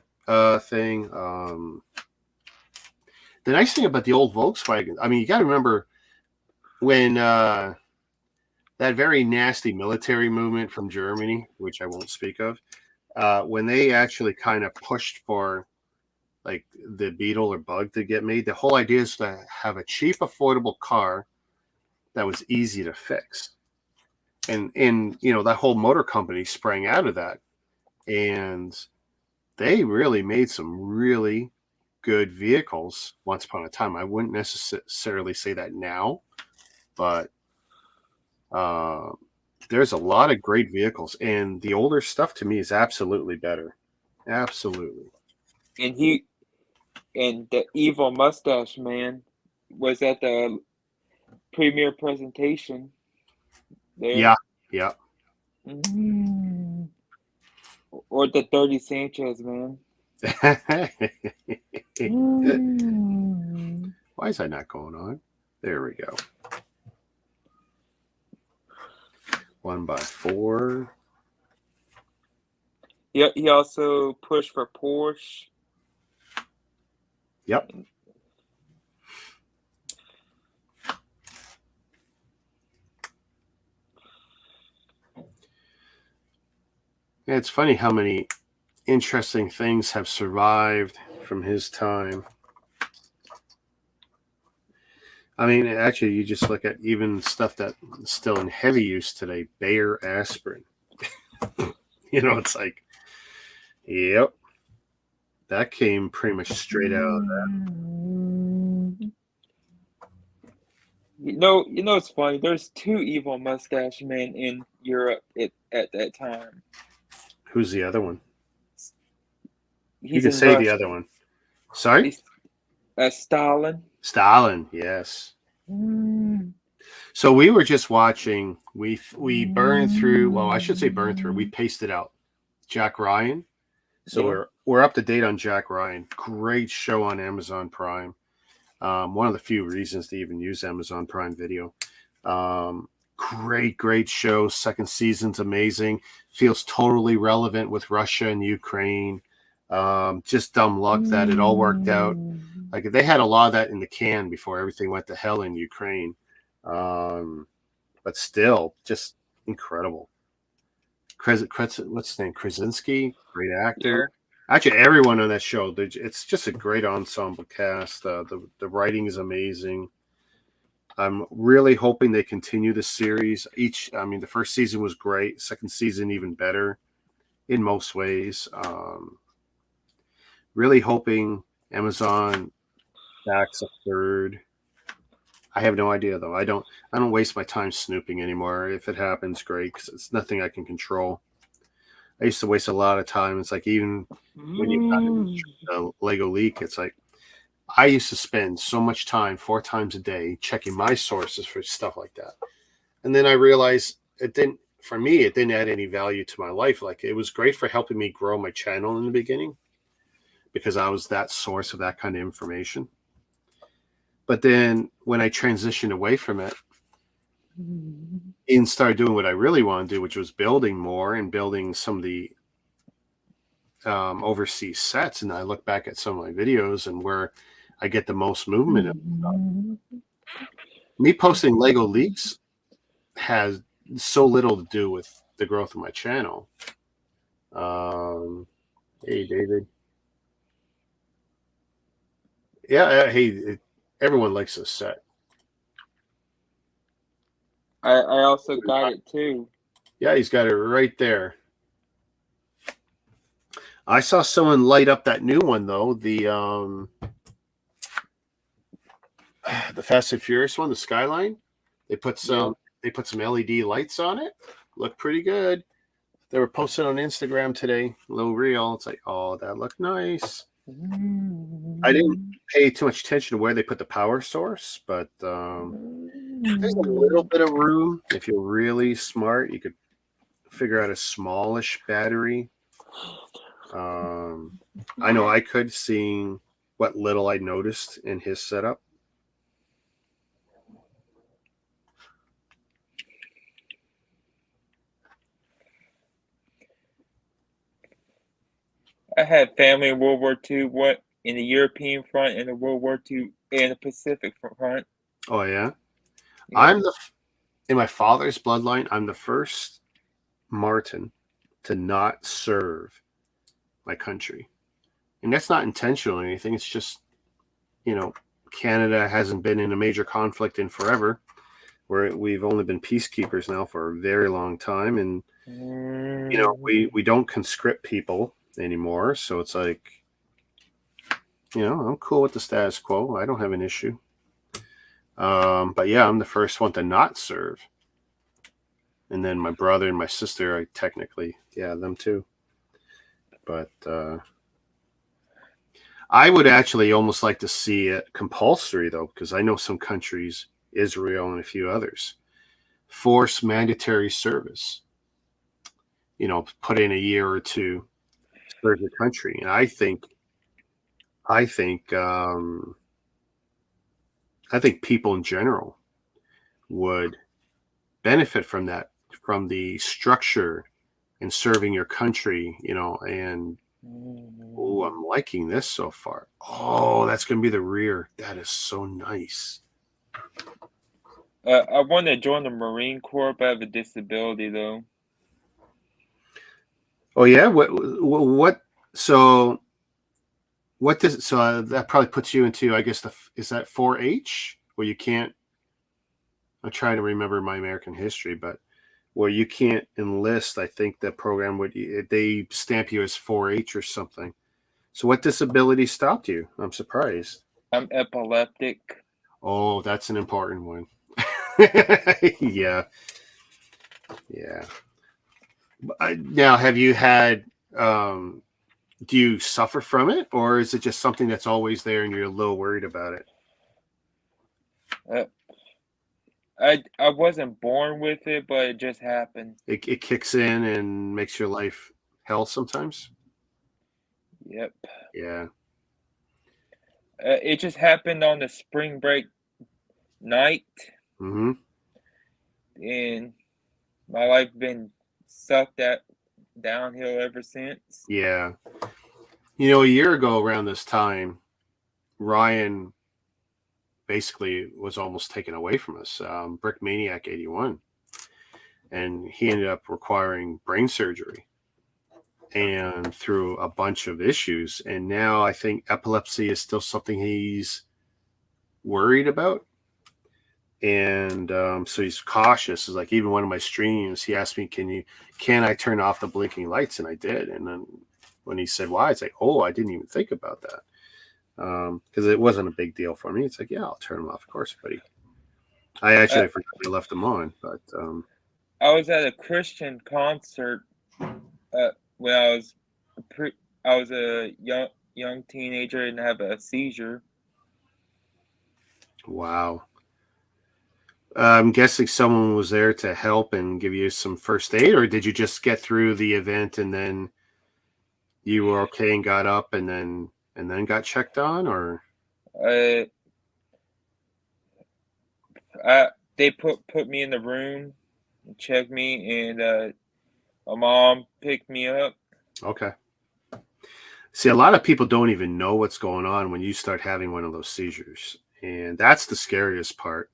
thing. The nice thing about the old Volkswagen, I mean, you got to remember when that very nasty military movement from Germany, which I won't speak of, when they actually kind of pushed for like the Beetle or Bug to get made, the whole idea is to have a cheap, affordable car that was easy to fix. And that whole motor company sprang out of that. And they really made some really good vehicles once upon a time. I wouldn't necessarily say that now, but there's a lot of great vehicles, and the older stuff to me is absolutely better. Absolutely. And the evil mustache man was at the premiere presentation there. Yeah, yeah. Or the 30 Sanchez man. Why is that not going on? There we go. 1x4. He also pushed for Porsche. Yep. Yeah, it's funny how many interesting things have survived from his time. I mean, actually, you just look at even stuff that's still in heavy use today, Bayer aspirin. It's like, yep, that came pretty much straight out of that. It's funny. There's 2 evil mustache men in Europe at that time. Who's the other one? He's you can say Russia. The other one. Sorry? Stalin. Stalin, yes. So we were just watching. We burned through. Well, I should say burned through. We pasted out Jack Ryan. So we're up to date on Jack Ryan. Great show on Amazon Prime. One of the few reasons to even use Amazon Prime Video. Great show. Second season's amazing. Feels totally relevant with Russia and Ukraine. Just dumb luck that it all worked out. Like they had a lot of that in the can before everything went to hell in Ukraine. But still, just incredible. What's his name? Krasinski, great actor. Yeah. Actually, everyone on that show, it's just a great ensemble cast. The writing is amazing. I'm really hoping they continue the series. The first season was great. Second season even better in most ways. Really hoping Amazon backs a third. I have no idea though. I don't waste my time snooping anymore. If it happens, great, because it's nothing I can control. I used to waste a lot of time. It's like even when you got a Lego leak, it's like I used to spend so much time 4 times a day checking my sources for stuff like that. And then I realized it didn't add any value to my life. Like it was great for helping me grow my channel in the beginning because I was that source of that kind of information. But then when I transitioned away from it and started doing what I really want to do, which was building more and building some of the overseas sets, and I look back at some of my videos and where I get the most movement. Me posting Lego leaks has so little to do with the growth of my channel. Hey, David. Yeah, hey, everyone likes this set. I also got it too. Yeah, he's got it right there. I saw someone light up that new one though, the Fast and Furious one, the Skyline. They put some LED lights on it. Look pretty good. They were posted on Instagram today. A little reel. It's like, oh, that looked nice. I didn't pay too much attention to where they put the power source, but there's a little bit of room. If you're really smart, you could figure out a smallish battery. I know I could, seeing what little I noticed in his setup. I had family in World War II, what in the European front and the World War II and the Pacific front. Oh yeah. Yeah. In my father's bloodline, I'm the first Martin to not serve my country. And that's not intentional or anything. It's just, Canada hasn't been in a major conflict in forever. We've only been peacekeepers now for a very long time. And, we don't conscript people anymore. So it's like, I'm cool with the status quo. I don't have an issue. But yeah, I'm the first one to not serve. And then my brother and my sister, I technically, them too. But I would actually almost like to see it compulsory, though, because I know some countries, Israel and a few others, force mandatory service. Put in a year or two to serve your country, and I think people in general would benefit from that, from the structure in serving your country, and oh, I'm liking this so far. Oh, that's going to be the rear. That is so nice. I want to join the Marine Corps, but I have a disability, though. Oh, yeah? What, so what does, so that probably puts you into, I guess, is that 4-H, where you can't, I'm trying to remember my American history, but where you can't enlist, I think the program they stamp you as 4-H or something. So what disability stopped you? I'm surprised. I'm epileptic. Oh, that's an important one. Yeah. Now, have you had, do you suffer from it, or is it just something that's always there and you're a little worried about it? I wasn't born with it, but it just happened. It kicks in and makes your life hell sometimes? Yep. Yeah. It just happened on the spring break night. Mm-hmm. And my life been sucked downhill ever since. Yeah. A year ago around this time, Ryan basically was almost taken away from us, Brick Maniac 81. And he ended up requiring brain surgery and through a bunch of issues. And now I think epilepsy is still something he's worried about. And so he's cautious. It's like, even one of my streams, he asked me, can I turn off the blinking lights? And I did. And then when he said why, it's like, oh, I didn't even think about that. Because it wasn't a big deal for me. It's like, yeah, I'll turn them off, of course, buddy. I actually forgot we left them on, but I was at a Christian concert when I was a young teenager and have a seizure. Wow. I'm guessing someone was there to help and give you some first aid, or did you just get through the event and then you were okay and got up and then got checked on, or? They put me in the room, checked me, and my mom picked me up. Okay. See, a lot of people don't even know what's going on when you start having one of those seizures, and that's the scariest part.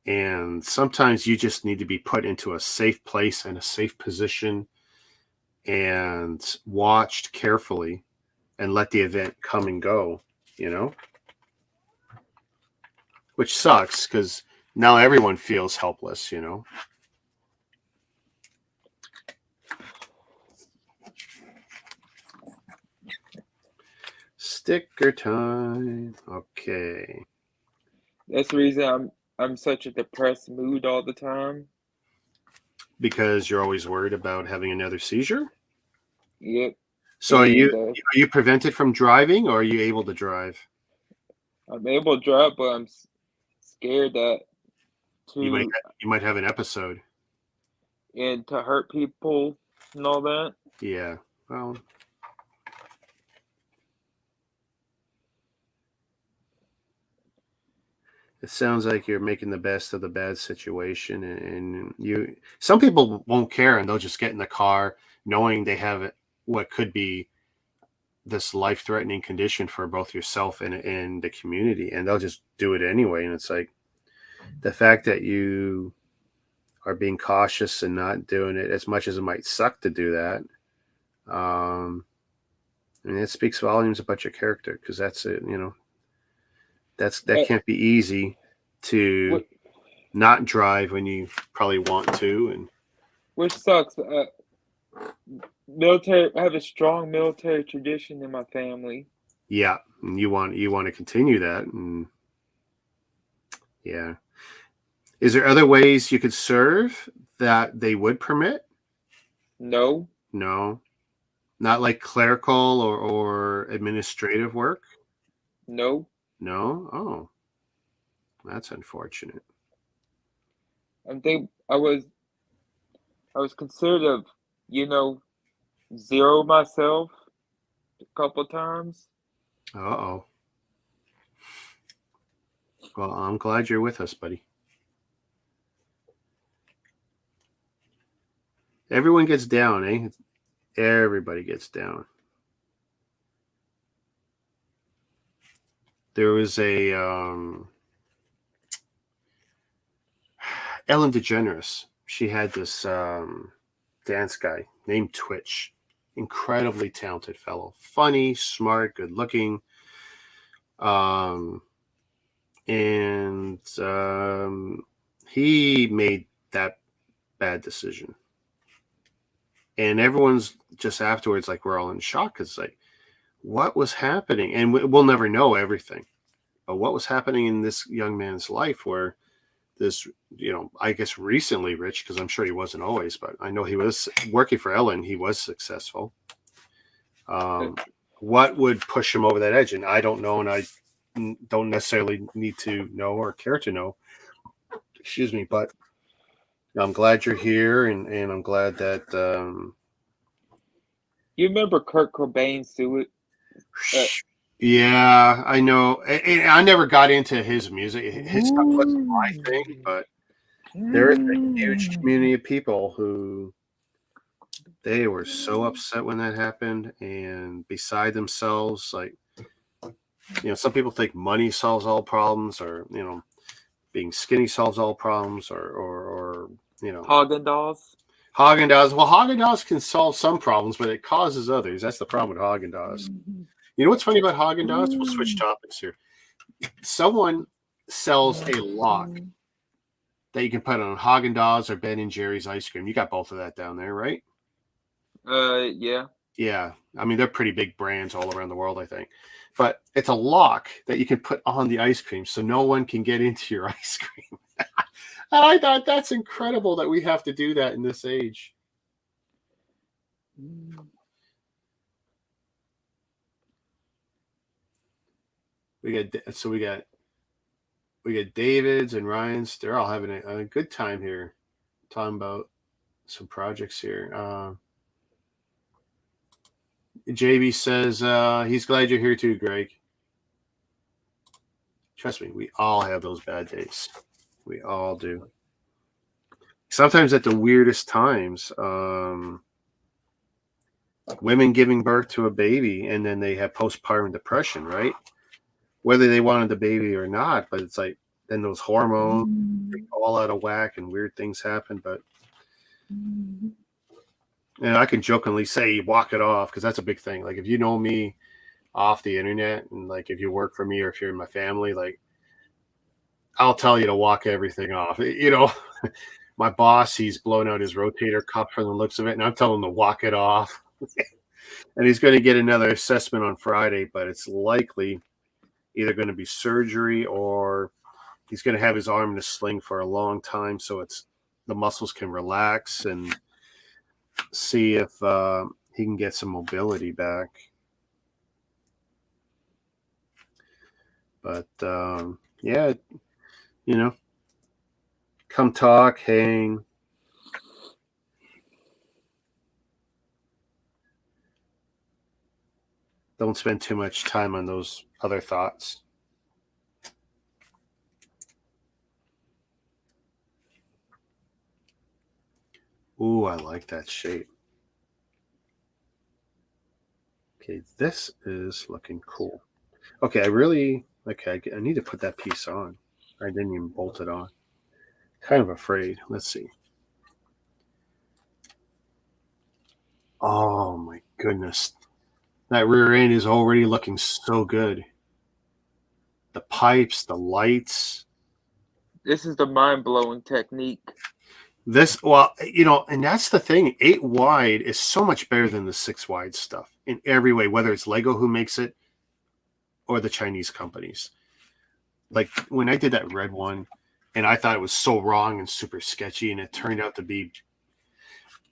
And sometimes you just need to be put into a safe place and a safe position and watched carefully and let the event come and go, which sucks because now everyone feels helpless, Sticker time. Okay. That's the reason I'm such a depressed mood all the time. Because you're always worried about having another seizure? Yep. So are you prevented from driving, or are you able to drive? I'm able to drive, but I'm scared that You might have an episode. And to hurt people and all that. Yeah. Well, it sounds like you're making the best of the bad situation, and some people won't care and they'll just get in the car knowing they have what could be this life-threatening condition for both yourself and the community, and they'll just do it anyway. And it's like the fact that you are being cautious and not doing it, as much as it might suck to do that. I mean, it speaks volumes about your character, because that's it. That Uh, can't be easy to wh- not drive when you probably want to. And which sucks. Military. I have a strong military tradition in my family. yeah, and you want to continue that. And yeah, is there other ways you could serve that they would permit? No, No, not like clerical or administrative work. no. No. Oh, that's unfortunate. I think I was considered of, you know, zero myself a couple times. Uh-oh. Well, I'm glad you're with us, buddy. Everyone gets down, eh? Everybody gets down. There was a Ellen DeGeneres. She had this dance guy named Twitch. Incredibly talented fellow. Funny, smart, good looking. And he made that bad decision. And everyone's just afterwards, like, we're all in shock. It's like, what was happening? And we'll never know everything. But what was happening in this young man's life where this, I guess recently rich, because I'm sure he wasn't always, but I know he was working for Ellen. He was successful. What would push him over that edge? And I don't know. And I don't necessarily need to know or care to know. Excuse me. But I'm glad you're here. And I'm glad that, You remember Kurt Cobain's suicide? yeah, I know. And I never got into his music. His stuff wasn't my thing, but there is a huge community of people who they were so upset when that happened and beside themselves. Like, some people think money solves all problems, or, being skinny solves all problems, or Haagen-Dazs. Haagen-Dazs. Well, Haagen-Dazs can solve some problems, but it causes others. That's the problem with Haagen-Dazs. You know what's funny about Haagen-Dazs? We'll switch topics here. Someone sells a lock that you can put on Haagen-Dazs or Ben and Jerry's ice cream. You got both of that down there, right? Yeah. Yeah. I mean, they're pretty big brands all around the world, I think. But it's a lock that you can put on the ice cream so no one can get into your ice cream. And I thought that's incredible that we have to do that in this age. We got David's and Ryan's. They're all having a good time here, talking about some projects here. JB says he's glad you're here too, Greg. Trust me, we all have those bad days. We all do. Sometimes at the weirdest times, women giving birth to a baby and then they have postpartum depression, right? Whether they wanted the baby or not, but it's like then those hormones all out of whack and weird things happen. But and I can jokingly say walk it off, because that's a big thing. Like, if you know me off the internet, and like if you work for me or if you're in my family, like I'll tell you to walk everything off. My boss, he's blown out his rotator cuff from the looks of it, and I'm telling him to walk it off. And he's going to get another assessment on Friday, but it's likely either going to be surgery or he's going to have his arm in a sling for a long time, so the muscles can relax and see if he can get some mobility back. But yeah, come talk, hang. Don't spend too much time on those other thoughts. Ooh, I like that shape. Okay, this is looking cool. Okay, I need to put that piece on. I didn't even bolt it on. Kind of afraid. Let's see. Oh my goodness. That rear end is already looking so good. The pipes, the lights. This is the mind-blowing technique. And that's the thing. 8 wide is so much better than the 6 wide stuff in every way, whether it's Lego who makes it or the Chinese companies. Like when I did that red one, and I thought it was so wrong and super sketchy, and it turned out to be,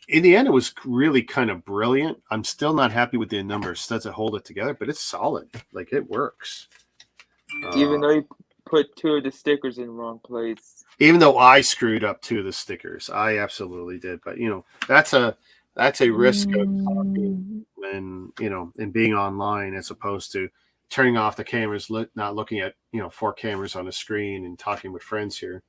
in the end, it was really kind of brilliant. I'm still not happy with the number of studs that hold it together, but it's solid. Like it works. Even though you put 2 of the stickers in the wrong place. Even though I screwed up 2 of the stickers, I absolutely did. But that's a risk of talking and being online as opposed to turning off the cameras, not looking at 4 cameras on a screen and talking with friends here.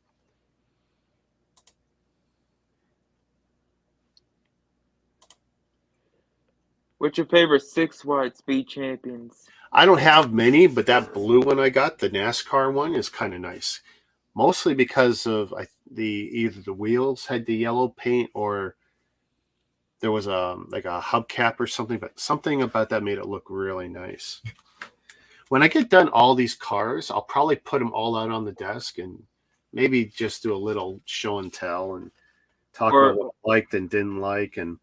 What's your favorite 6 wide speed champions? I don't have many, but that blue one I got, the NASCAR one, is kind of nice. Mostly because of either the wheels had the yellow paint or there was a hubcap or something, but something about that made it look really nice. When I get done all these cars, I'll probably put them all out on the desk and maybe just do a little show and tell and talk about what I liked and didn't like. And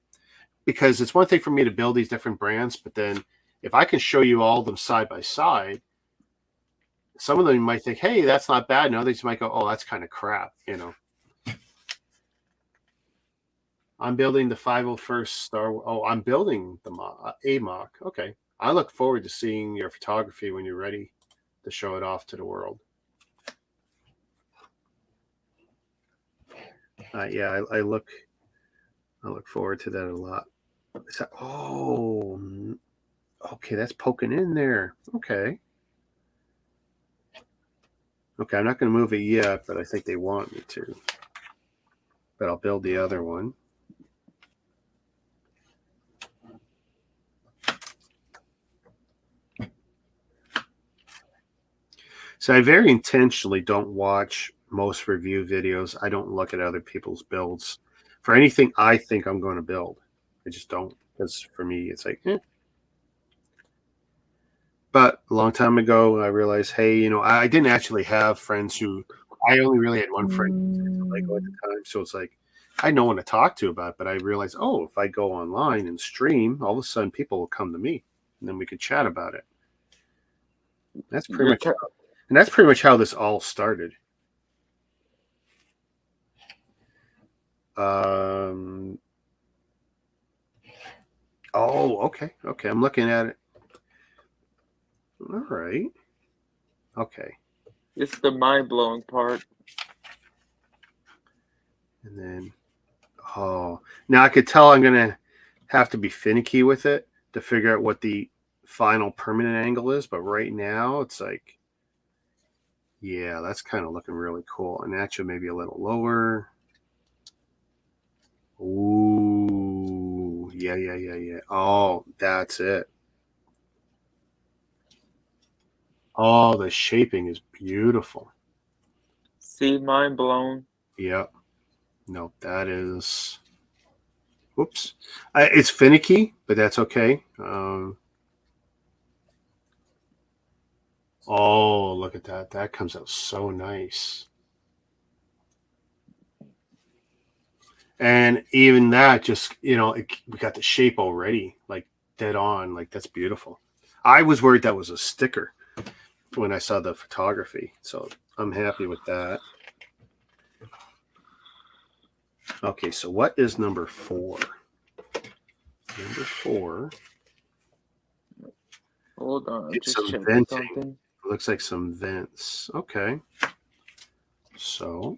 because it's one thing for me to build these different brands, but then if I can show you all of them side by side, some of them might think, hey, that's not bad. And others might go, oh, that's kind of crap, I'm building the 501st Star Wars. Oh, I'm building the AMOC. Okay. I look forward to seeing your photography when you're ready to show it off to the world. Yeah, I look forward to that a lot. Okay, that's poking in there. Okay, I'm not going to move it yet, but I think they want me to. But I'll build the other one. So I very intentionally don't watch most review videos. I don't look at other people's builds for anything I think I'm going to build. I just don't, because for me, it's like, But a long time ago, I realized, hey, I didn't actually have friends I only really had one friend who Lego at the time. So it's like, I had no one to talk to about it, but I realized, if I go online and stream, all of a sudden people will come to me and then we could chat about it. That's pretty much how this all started. Okay. I'm looking at it. All right. Okay. This is the mind-blowing part. And then, now I could tell I'm going to have to be finicky with it to figure out what the final permanent angle is. But right now it's like, yeah, that's kind of looking really cool. And actually maybe a little lower. Ooh, yeah. Oh, that's it. Oh, the shaping is beautiful. See, mind blown. Yep. No, that is. Whoops. It's finicky, but that's okay. Oh, look at that. That comes out so nice. And even that just, we got the shape already, like dead on. Like that's beautiful. I was worried that was a sticker when I saw the photography. So I'm happy with that. Okay, so what is number 4? Number 4. Hold on, it's just some checking venting. something. It looks like some vents. Okay. So.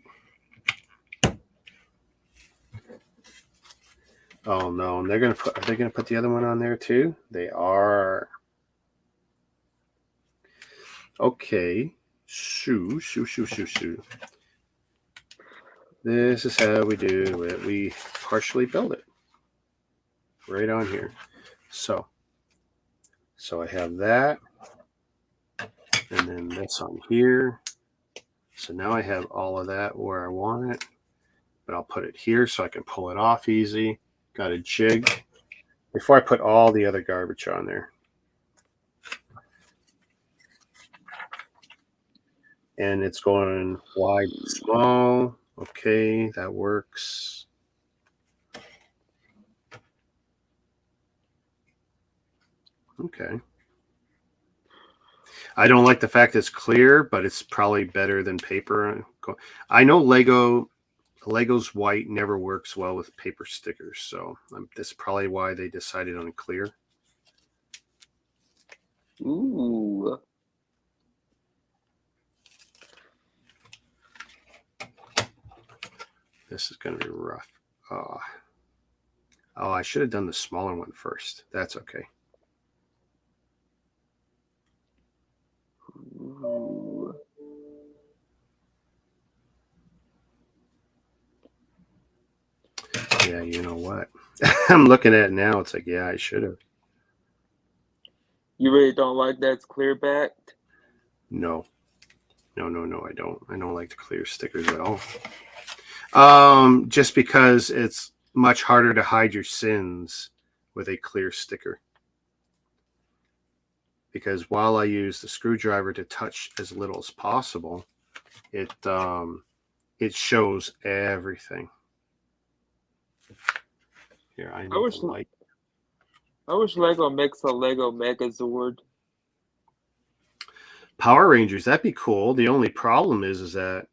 Oh no, and are they gonna put the other one on there too? They are. Okay. Shoo. This is how we do it. We partially build it. Right on here. So So I have that, and then this on here. So now I have all of that where I want it, but I'll put it here so I can pull it off easy. Got a jig before I put all the other garbage on there. And it's going wide and small. Okay, that works. Okay. I don't like the fact it's clear, but it's probably better than paper. I know Lego's white never works well with paper stickers, so that's probably why they decided on clear. Ooh. This is going to be rough. Oh, I should have done the smaller one first. That's okay. Ooh. Yeah, you know what? I'm looking at it now. It's like, yeah, I should have. You really don't like that it's clear backed? No, I don't. I don't like the clear stickers at all. Just because it's much harder to hide your sins with a clear sticker. Because while I use the screwdriver to touch as little as possible, it shows everything. Here, I need the light. I wish Lego makes a Lego Megazord. Power Rangers, that'd be cool. The only problem is that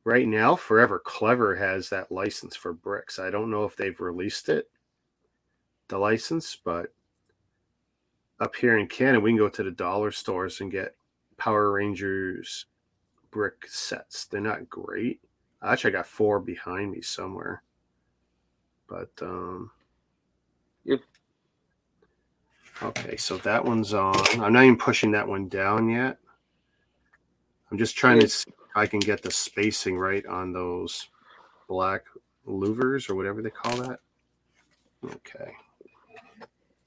right now, Forever Clever has that license for bricks. I don't know if they've released it, the license, but up here in Canada, we can go to the dollar stores and get Power Rangers brick sets. They're not great. Actually, I got 4 behind me somewhere. But okay, so that one's on. I'm not even pushing that one down yet. I'm just trying to see if I can get the spacing right on those black louvers or whatever they call that. Okay.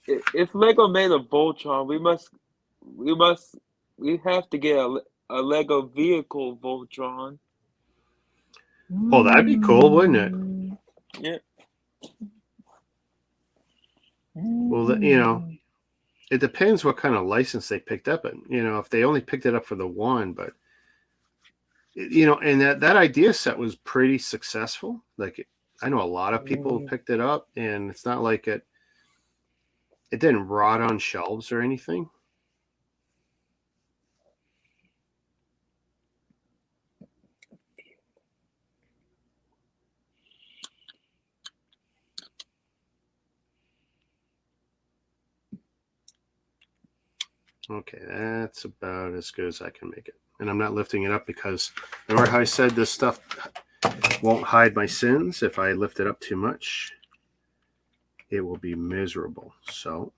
If Lego made a Voltron, we have to get a Lego vehicle Voltron. Oh, that'd be cool, wouldn't it? Yeah. Well, it depends what kind of license they picked up. And if they only picked it up for the one, but and that idea set was pretty successful. Like I know a lot of people picked it up, and it's not like it didn't rot on shelves or anything. Okay, that's about as good as I can make it. And I'm not lifting it up because remember how I said this stuff won't hide my sins? If I lift it up too much, it will be miserable. So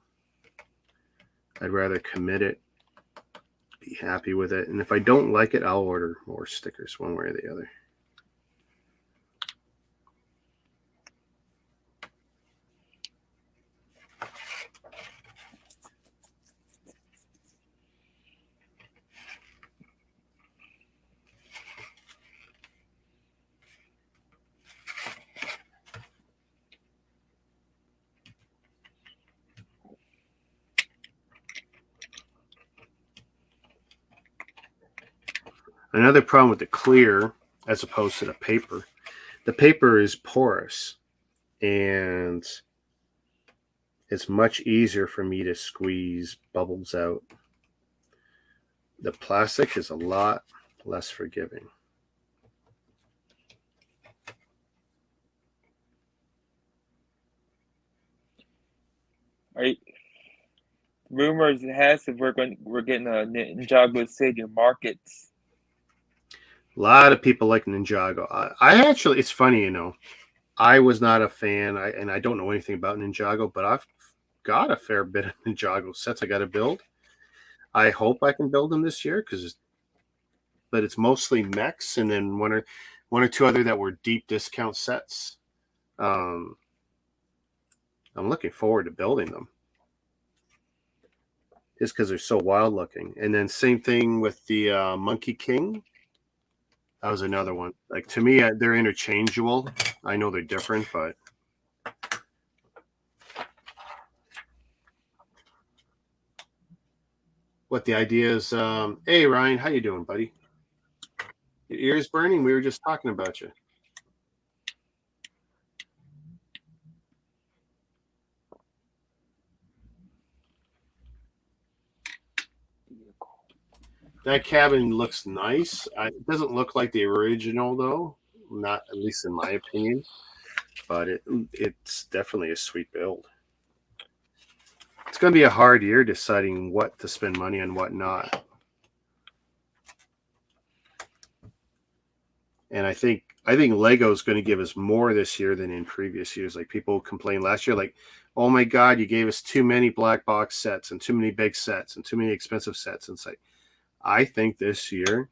I'd rather commit it, be happy with it. And if I don't like it, I'll order more stickers one way or the other. Another problem with the clear, as opposed to the paper is porous, and it's much easier for me to squeeze bubbles out. The plastic is a lot less forgiving. Right. Rumors has it we're getting a Ninjago City Markets. A lot of people like Ninjago. I actually, it's funny, I was not a fan, and I don't know anything about Ninjago, but I've got a fair bit of Ninjago sets I got to build. I hope I can build them this year, but it's mostly mechs, and then one or two other that were deep discount sets. I'm looking forward to building them. just because they're so wild looking. And then same thing with the Monkey King. That was another one. Like to me, they're interchangeable. I know they're different, but what the idea is. Hey Ryan, how you doing, buddy? Your ears burning? We were just talking about you. That cabin looks nice. It doesn't look like the original though, not at least in my opinion. But it's definitely a sweet build. It's going to be a hard year deciding what to spend money on, what not. And I think Lego is going to give us more this year than in previous years. Like people complained last year, like, "Oh my God, you gave us too many black box sets and too many big sets and too many expensive sets." And it's like, I think this year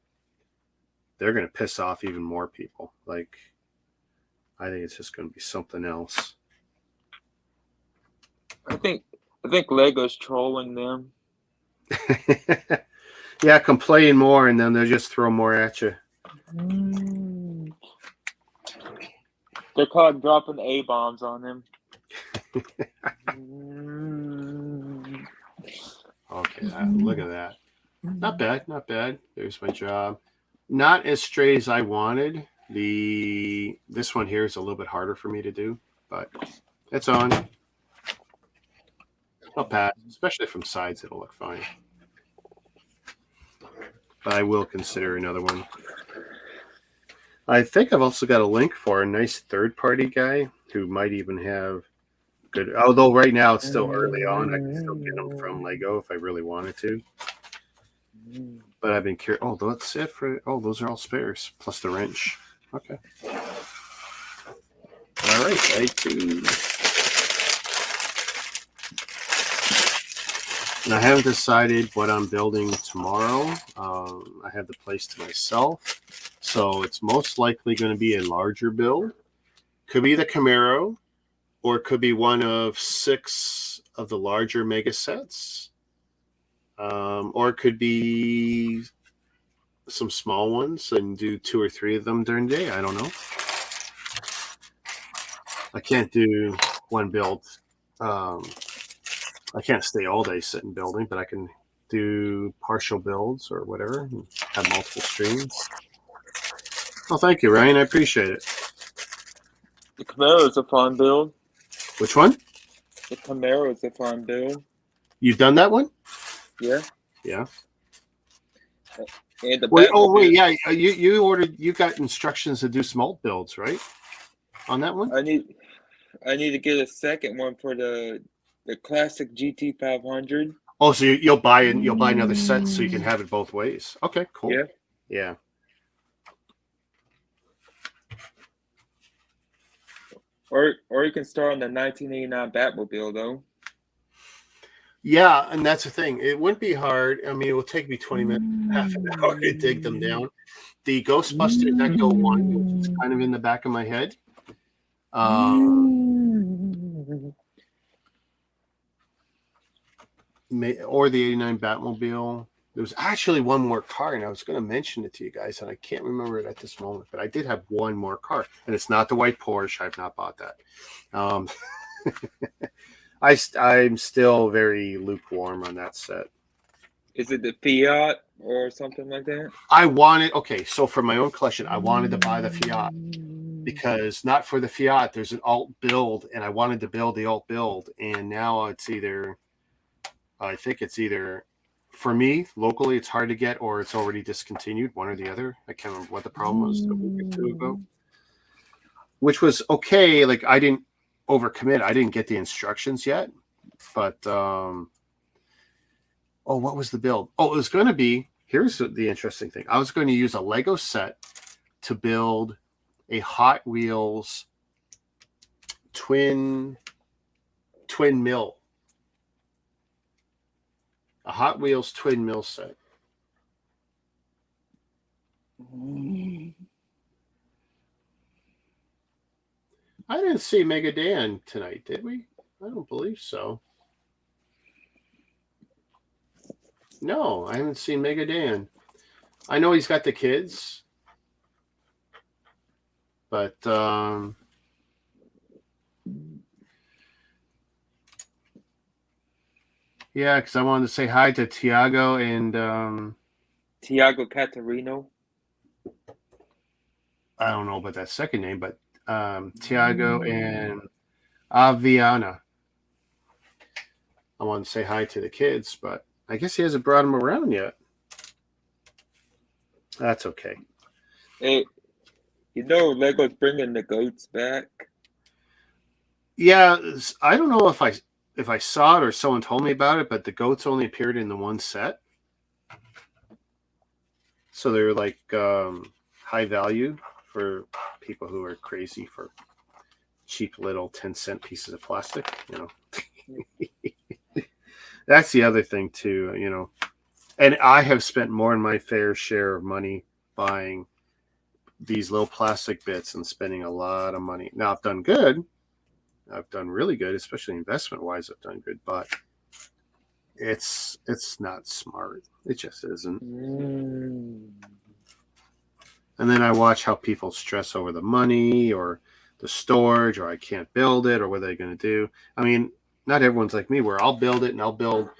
they're going to piss off even more people. Like, I think it's just going to be something else. I think Lego's trolling them. Yeah, complain more, and then they'll just throw more at you. They're caught dropping A-bombs on them. Okay, look at that. Not bad, not bad. There's my job. Not as straight as I wanted. This one here is a little bit harder for me to do, but it's on. Not bad, especially from sides. It'll look fine. But I will consider another one. I think I've also got a link for a nice third-party guy who might even have good. Although right now it's still early on, I can still get them from Lego if I really wanted to. But I've been curious. Oh, that's it for. Oh, those are all spares plus the wrench. Okay. All right, And I haven't decided what I'm building tomorrow. I have the place to myself, so it's most likely going to be a larger build. Could be the Camaro, or it could be one of 6 of the larger mega sets. Or it could be some small ones and do 2 or 3 of them during the day. I don't know. I can't do one build. I can't stay all day sitting building, but I can do partial builds or whatever and have multiple streams. Well, thank you, Ryan. I appreciate it. The Camaro is a fun build. Which one? The Camaro is a fun build. You've done that one? Yeah. Yeah. And the wait, yeah. You got instructions to do some alt builds, right? On that one? I need to get a second one for the classic GT500. Oh, so you'll buy another set so you can have it both ways. Okay, cool. Yeah. Yeah. Or you can start on the 1989 Batmobile though. Yeah, and that's the thing. It wouldn't be hard. I mean, it will take me 20 minutes, half an hour to dig them down. The Ghostbusters Echo 1, which is kind of in the back of my head. Or the 89 Batmobile. There was actually one more car, and I was going to mention it to you guys, and I can't remember it at this moment, but I did have one more car, and it's not the white Porsche. I've not bought that. I'm still very lukewarm on that set. Is it the Fiat or something like that? Okay, so for my own collection, I wanted to buy the Fiat because not for the Fiat, there's an alt build, and I wanted to build the alt build, and now I think it's either, for me, locally, it's hard to get, or it's already discontinued, one or the other. I can't remember what the problem was a week or 2 ago, which was okay. Like, I didn't overcommit. I didn't get the instructions yet, but what was the build? Oh, it was going to be, here's the interesting thing. I was going to use a Lego set to build a Hot Wheels twin mill. A Hot Wheels twin mill set. I didn't see Mega Dan tonight, did we? I don't believe so. No, I haven't seen Mega Dan. I know he's got the kids, but yeah, because I wanted to say hi to Tiago and Tiago Catarino. I don't know about that second name, but Tiago and Aviana. I wanted to say hi to the kids, but I guess he hasn't brought them around yet. That's okay. Hey, Lego's bringing the goats back. Yeah, I don't know if I saw it or someone told me about it, but the goats only appeared in the one set, so they're like high value for people who are crazy for cheap little 10-cent pieces of plastic. That's the other thing too. And I have spent more than my fair share of money buying these little plastic bits and spending a lot of money. Now I've done good. I've done really good, especially investment wise. I've done good, but it's not smart. It just isn't. And then I watch how people stress over the money or the storage, or I can't build it, or what are they going to do? I mean, not everyone's like me, where I'll build it and I'll build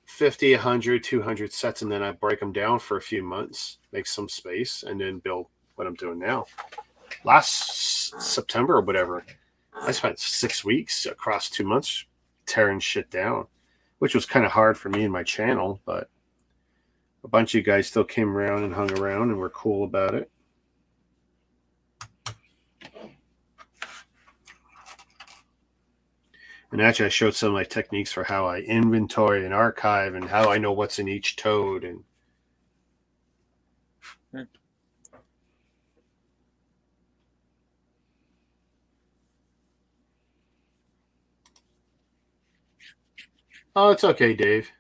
50, 100, 200 sets, and then I break them down for a few months, make some space, and then build what I'm doing now. Last September or whatever, I spent 6 weeks across 2 months tearing shit down, which was kind of hard for me and my channel, but a bunch of you guys still came around and hung around and were cool about it. And actually, I showed some of my techniques for how I inventory and archive and how I know what's in each toad. And oh, it's okay, Dave.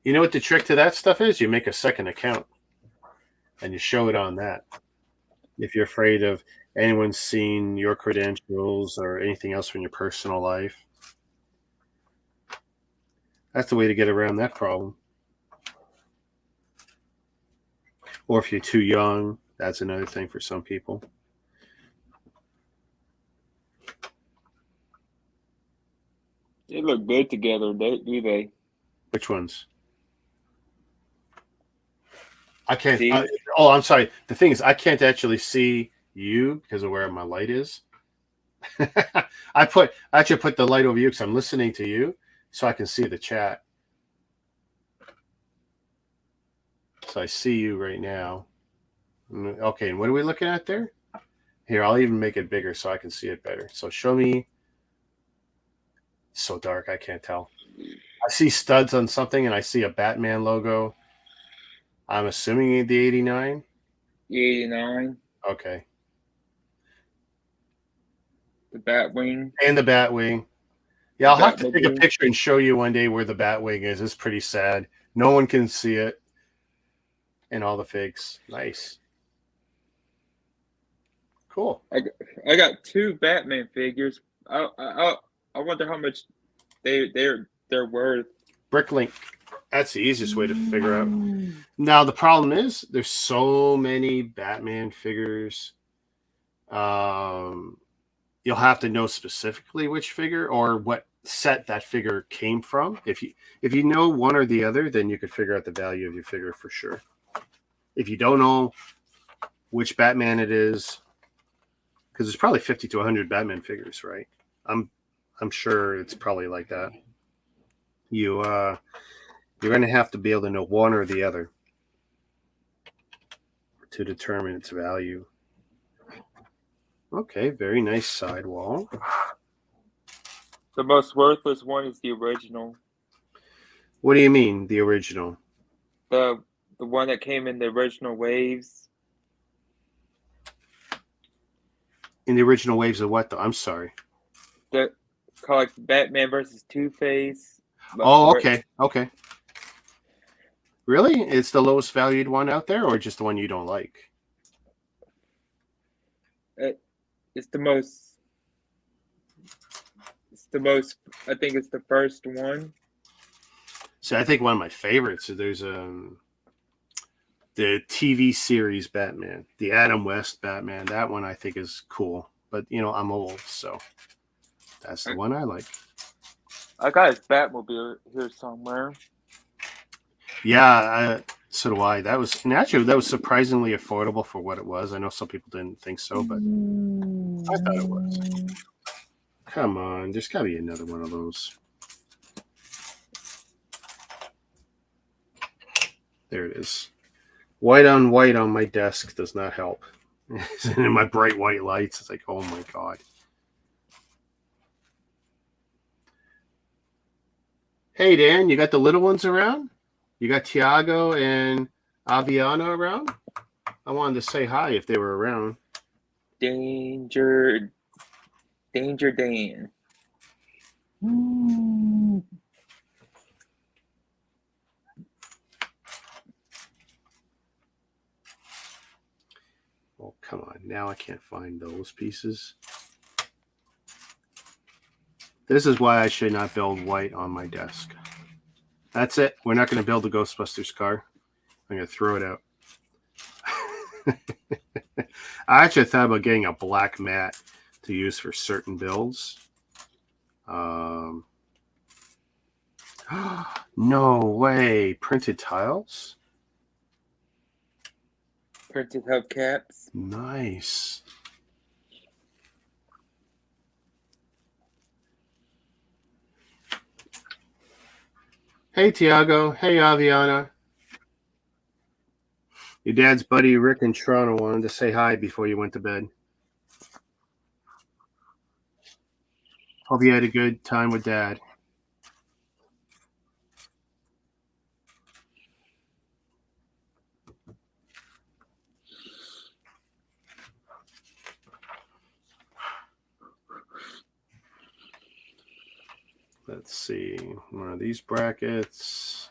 You know what the trick to that stuff is? You make a second account and you show it on that. If you're afraid of anyone seeing your credentials or anything else from your personal life, that's the way to get around that problem. Or if you're too young, that's another thing for some people. They look good together, do they? Which ones? I can't. See? I'm sorry. The thing is, I can't actually see you because of where my light is. I actually put the light over you because I'm listening to you, so I can see the chat. So I see you right now. Okay, and what are we looking at there? Here, I'll even make it bigger so I can see it better. So show me. It's so dark, I can't tell. I see studs on something, and I see a Batman logo. I'm assuming the 89. 89. Okay. The Batwing. And the Batwing. Yeah, I'll have to take a Batmobile. picture and show you one day where the Batwing is. It's pretty sad. No one can see it. And all the figs. Nice. Cool. I got 2 Batman figures. I wonder how much they're worth. BrickLink. That's the easiest way to figure out. Now the problem is there's so many Batman figures. You'll have to know specifically which figure or what set that figure came from. If you know one or the other, then you could figure out the value of your figure for sure. If you don't know which Batman it is, because there's probably 50 to 100 Batman figures, right? I'm sure it's probably like that. You're going to have to be able to know one or the other to determine its value. Okay, very nice sidewall. The most worthless one is the original. What do you mean, the original? The one that came in the original waves. In the original waves of what, though? I'm sorry. The called like Batman versus Two-Face. Oh, okay. Okay. Really? It's the lowest valued one out there, or just the one you don't like? It's the most. I think it's the first one. So I think one of my favorites is there's the TV series Batman, the Adam West Batman. That one I think is cool. But I'm old, so that's the one I like. I got his Batmobile here somewhere. Yeah, so do I. That was surprisingly affordable for what it was. I know some people didn't think so, but I thought it was. Come on, there's got to be another one of those. There it is. White on white on my desk does not help. And my bright white lights, it's like, oh my God. Hey, Dan, you got the little ones around? You got Tiago and Aviana around? I wanted to say hi if they were around. Danger Dan. Oh, come on. Now I can't find those pieces. This is why I should not build white on my desk. That's it. We're not going to build the Ghostbusters car. I'm going to throw it out. I actually thought about getting a black mat to use for certain builds. No way. Printed tiles? Printed hubcaps. Nice. Hey, Tiago. Hey, Aviana. Your dad's buddy Rick in Toronto wanted to say hi before you went to bed. Hope you had a good time with Dad. Let's see. One of these brackets.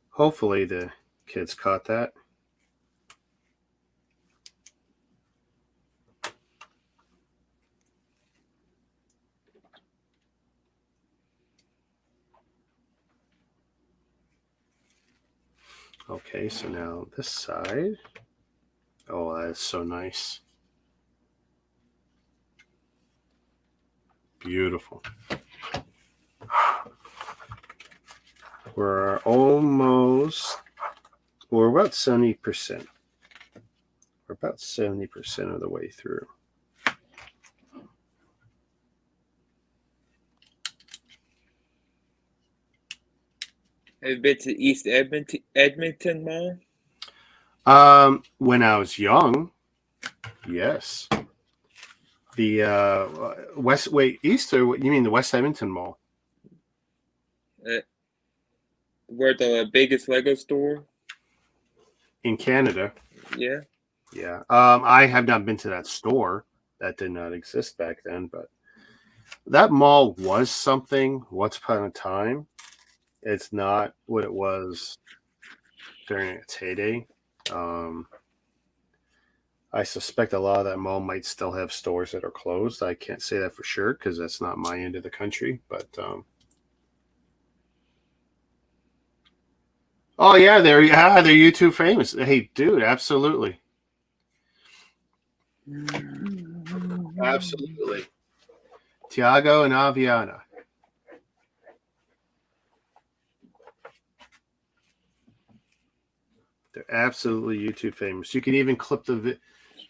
Hopefully the kids caught that. Okay, so now this side. Oh, that is so nice. Beautiful. We're about 70%. We're about 70% of the way through. Have you been to East Edmonton Mall? When I was young, yes. The east, or you mean the West Edmonton Mall? Where the biggest Lego store? In Canada. Yeah. Yeah. I have not been to that store. That did not exist back then, but that mall was something once upon a time. It's not what it was during its heyday. I suspect a lot of that mall might still have stores that are closed. I can't say that for sure because that's not my end of the country. But oh yeah, they're YouTube famous. Hey, dude, absolutely, absolutely. Tiago and Aviana. They're absolutely YouTube famous. You can even clip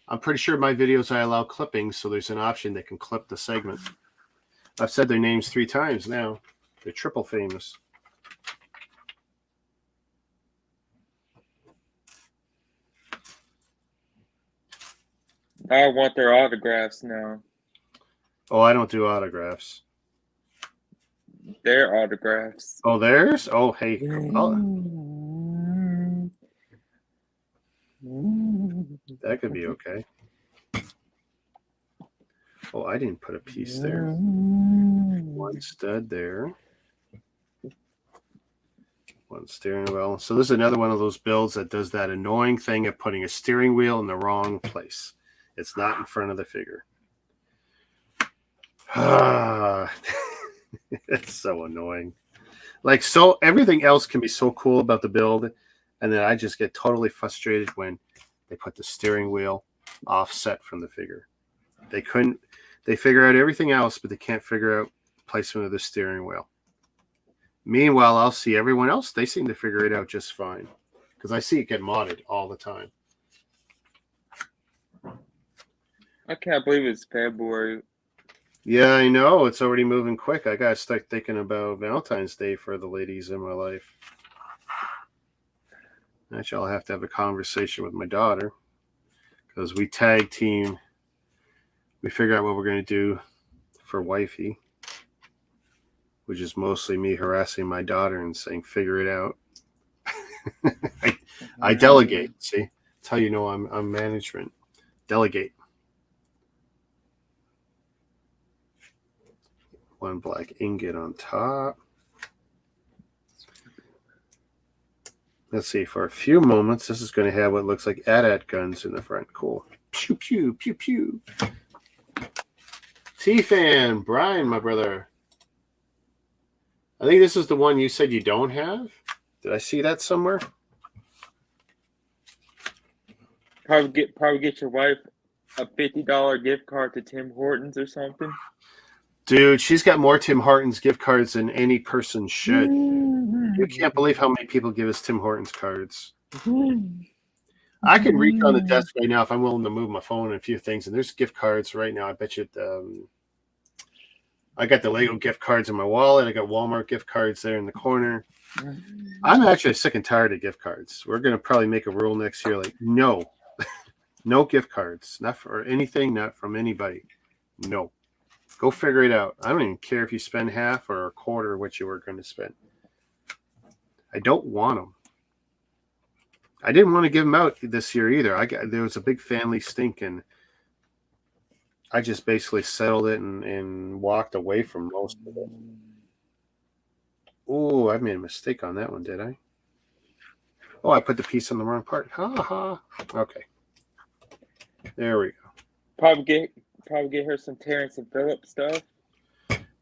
I'm pretty sure my videos I allow clippings, so there's an option that can clip the segment. I've said their names 3 times now. They're triple famous. I want their autographs now. Oh, I don't do autographs. Their autographs. Oh, theirs? Oh, hey. That could be okay. Oh, I didn't put a piece there. One stud there. One steering wheel. So this is another one of those builds that does that annoying thing of putting a steering wheel in the wrong place. It's not in front of the figure. It's so annoying. Like, so everything else can be so cool about the build, and then I just get totally frustrated when they put the steering wheel offset from the figure. They figure out everything else, but they can't figure out placement of the steering wheel. Meanwhile, I'll see everyone else, they seem to figure it out just fine, because I see it get modded all the time. I can't believe it's February. Yeah, I know. It's already moving quick. I got to start thinking about Valentine's Day for the ladies in my life. Actually, I'll have to have a conversation with my daughter, because we tag team. We figure out what we're going to do for wifey, which is mostly me harassing my daughter and saying, figure it out. I delegate. See, that's how you know I'm management. Delegate. One black ingot on top. Let's see, for a few moments, this is going to have what looks like AT-AT guns in the front. Cool. Pew, pew, pew, pew. T-Fan, Brian, my brother. I think this is the one you said you don't have. Did I see that somewhere? Probably get your wife a $50 gift card to Tim Hortons or something. Dude, she's got more Tim Hortons gift cards than any person should. You can't believe how many people give us Tim Hortons cards. I can reach on the desk right now if I'm willing to move my phone and a few things, and there's gift cards right now. I bet you I got the Lego gift cards in my wallet. I got Walmart gift cards there in the corner. I'm actually sick and tired of gift cards. We're going to probably make a rule next year, like, no gift cards, not for anything, not from anybody. No. Go figure it out. I don't even care if you spend half or a quarter of what you were going to spend. I don't want them. I didn't want to give them out this year either. There was a big family stink, and I just basically settled it and walked away from most of it. Oh, I made a mistake on that one, did I? Oh, I put the piece on the wrong part. Ha ha. Okay. There we go. Probably get her some Terrence and Phillip stuff.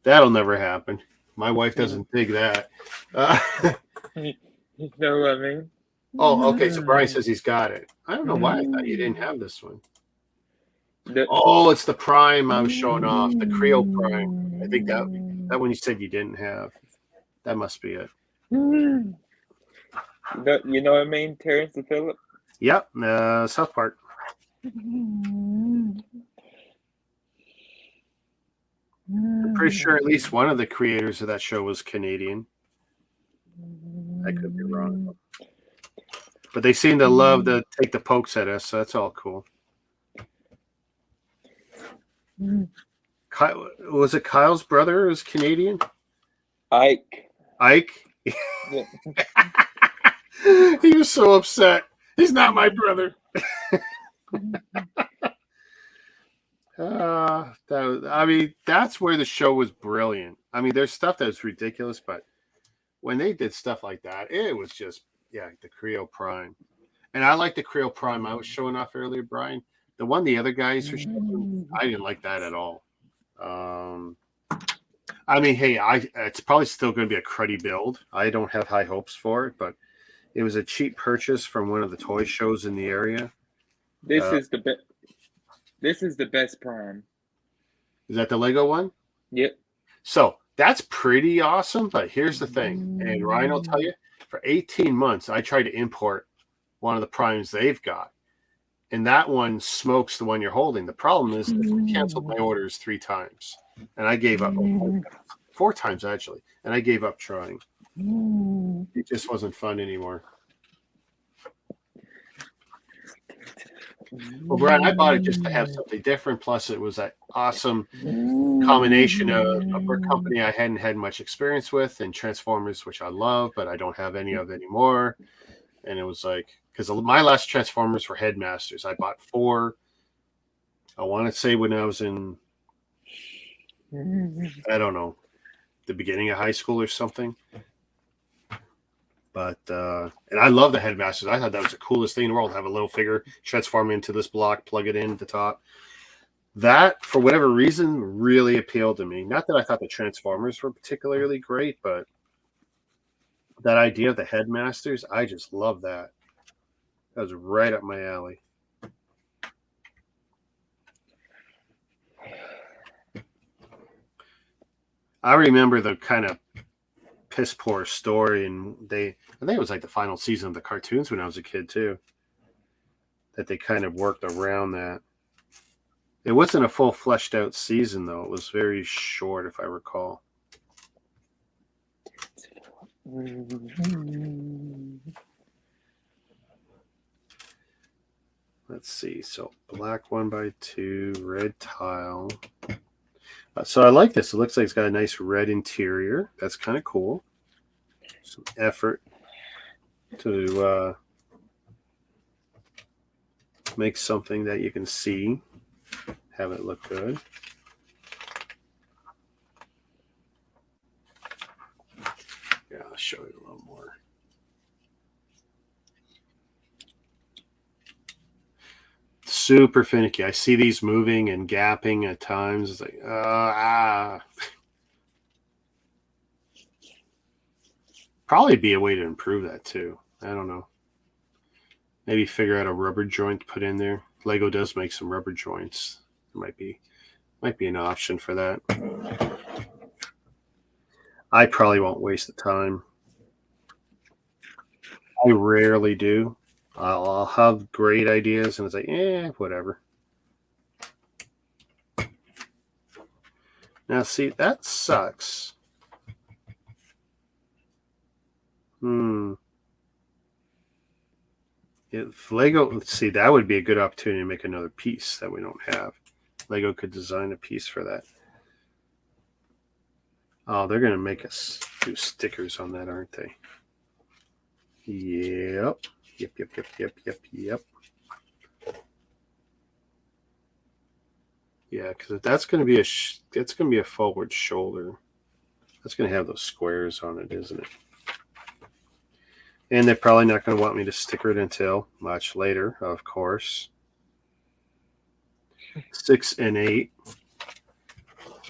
That'll never happen. My wife doesn't dig that. You know what I mean? Oh, okay. So Brian says he's got it. I don't know why I thought you didn't have this one. It's the Prime I was showing off, the Creo Prime. I think that one you said you didn't have. That must be it. You know what I mean? Terrence and Phillip? Yep. South Park. I'm pretty sure at least one of the creators of that show was Canadian. I could be wrong. But they seem to love to take the pokes at us, so that's all cool. Was it Kyle's brother who's Canadian? Ike? Yeah. He was so upset. He's not my brother. That's where the show was brilliant. I mean, there's stuff that was ridiculous, but when they did stuff like that, it was just, the Creo Prime. And I like the Creo Prime I was showing off earlier, Brian. The one the other guys were showing, I didn't like that at all. It's probably still going to be a cruddy build. I don't have high hopes for it, but it was a cheap purchase from one of the toy shows in the area. This is the best Prime. Is that the Lego one? Yep. So that's pretty awesome, but here's the thing, and Ryan will tell you, for 18 months, I tried to import one of the Primes they've got, and that one smokes the one you're holding. The problem is I canceled my orders 3 times, and I gave up. 4 times, actually, and I gave up trying. It just wasn't fun anymore. Well, Brian, I bought it just to have something different. Plus, it was that awesome combination of a brick company I hadn't had much experience with and Transformers, which I love, but I don't have any of anymore. And it was like, because my last Transformers were Headmasters. I bought 4. I want to say when I was in, I don't know, the beginning of high school or something. But and I love the Headmasters. I thought that was the coolest thing in the world. Have a little figure transform into this block, plug it in at the top. That, for whatever reason, really appealed to me. Not that I thought the Transformers were particularly great, but that idea of the headmasters, I just love that. That was right up my alley. I remember the kind of piss poor story, and I think it was like the final season of the cartoons when I was a kid too, that they kind of worked around that. It wasn't a full fleshed out season though. It was very short, if I recall. Let's see. So black 1x2, red tile. So I like this. It looks like it's got a nice red interior. That's kind of cool. Some effort to make something that you can see, have it look good. Yeah, I'll show you a little more. Super finicky. I see these moving and gapping at times. It's like, Probably be a way to improve that too. I don't know. Maybe figure out a rubber joint to put in there. Lego does make some rubber joints. Might be an option for that. I probably won't waste the time. I rarely do. I'll have great ideas, and it's like, whatever. Now, see, that sucks. If Lego, let's see, that would be a good opportunity to make another piece that we don't have. Lego could design a piece for that. Oh, they're going to make us do stickers on that, aren't they? Yep. Yep. Yeah, because that's going to be a forward shoulder. That's going to have those squares on it, isn't it? And they're probably not going to want me to sticker it until much later, of course. 6 and 8.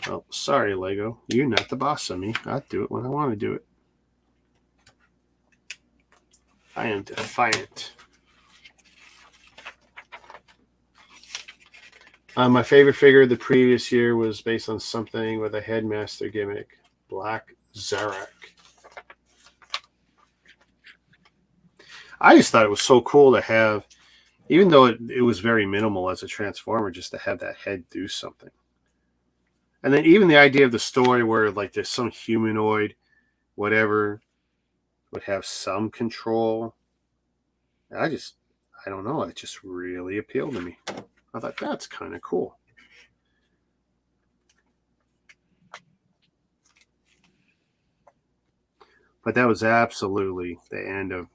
Oh, sorry, Lego. You're not the boss of me. I do it when I want to do it. I am defiant. My favorite figure of the previous year was based on something with a headmaster gimmick, Black Zarak. I just thought it was so cool to have, even though it was very minimal as a Transformer, just to have that head do something. And then even the idea of the story where like there's some humanoid, whatever, would have some control. I don't know. It just really appealed to me. I thought that's kind of cool. But that was absolutely the end of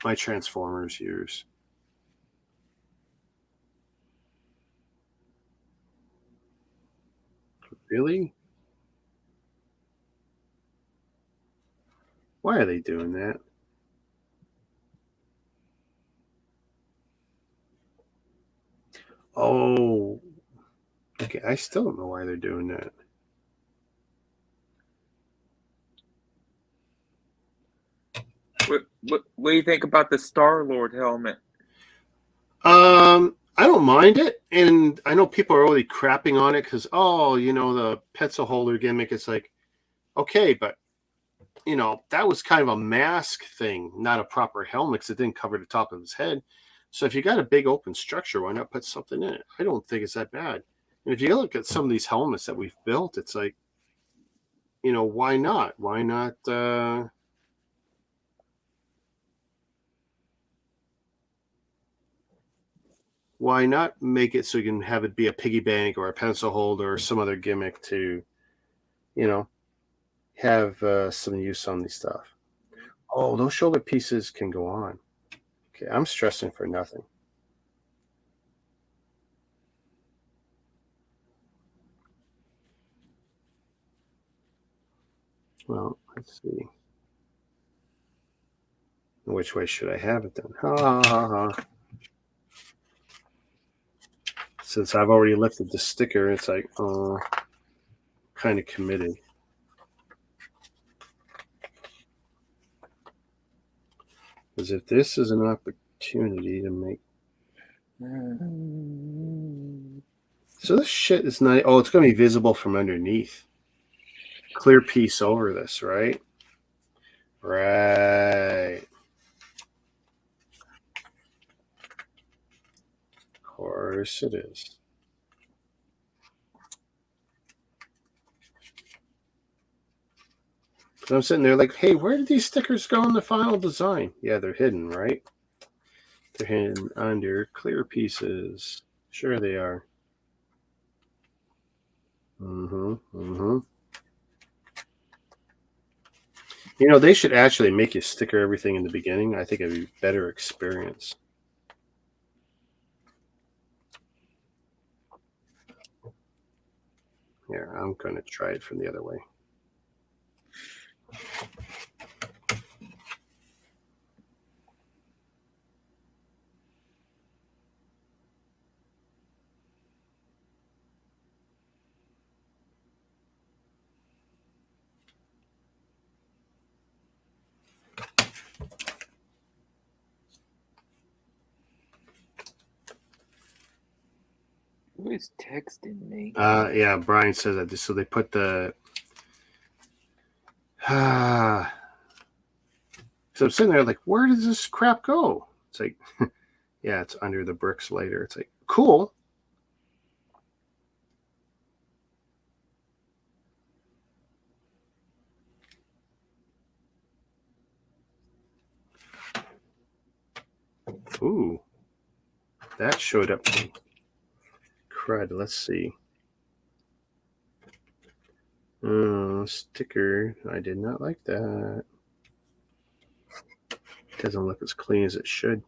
my Transformers years. Really? Why are they doing that? Oh, okay. I still don't know why they're doing that. What do you think about the Star-Lord helmet? I don't mind it, and I know people are really crapping on it because, the pencil holder gimmick. It's like, okay, but that was kind of a mask thing, not a proper helmet because it didn't cover the top of his head. So if you got a big open structure, why not put something in it? I don't think it's that bad. And if you look at some of these helmets that we've built, it's like, why not? Why not? Why not make it so you can have it be a piggy bank or a pencil holder or some other gimmick to, have some use on these stuff? Oh, those shoulder pieces can go on. Okay, I'm stressing for nothing. Well, let's see. Which way should I have it then? Ha ha ha. since I've already lifted the sticker, it's like, kind of committed. Because if this is an opportunity to make... So this shit is not... Oh, it's going to be visible from underneath. Clear piece over this, right? Right. Of course it is. So I'm sitting there like, hey, where did these stickers go in the final design? Yeah, they're hidden, right? They're hidden under clear pieces. Sure they are. Mm-hmm. You know, they should actually make you sticker everything in the beginning. I think it'd be a better experience. Here, I'm going to try it from the other way. Who is texting me? Yeah, Brian says that. So they put the... So I'm sitting there like, where does this crap go? It's like, yeah, it's under the bricks later. It's like, cool. Ooh, that showed up. Crud, let's see. Sticker. I did not like that. Doesn't look as clean as it should.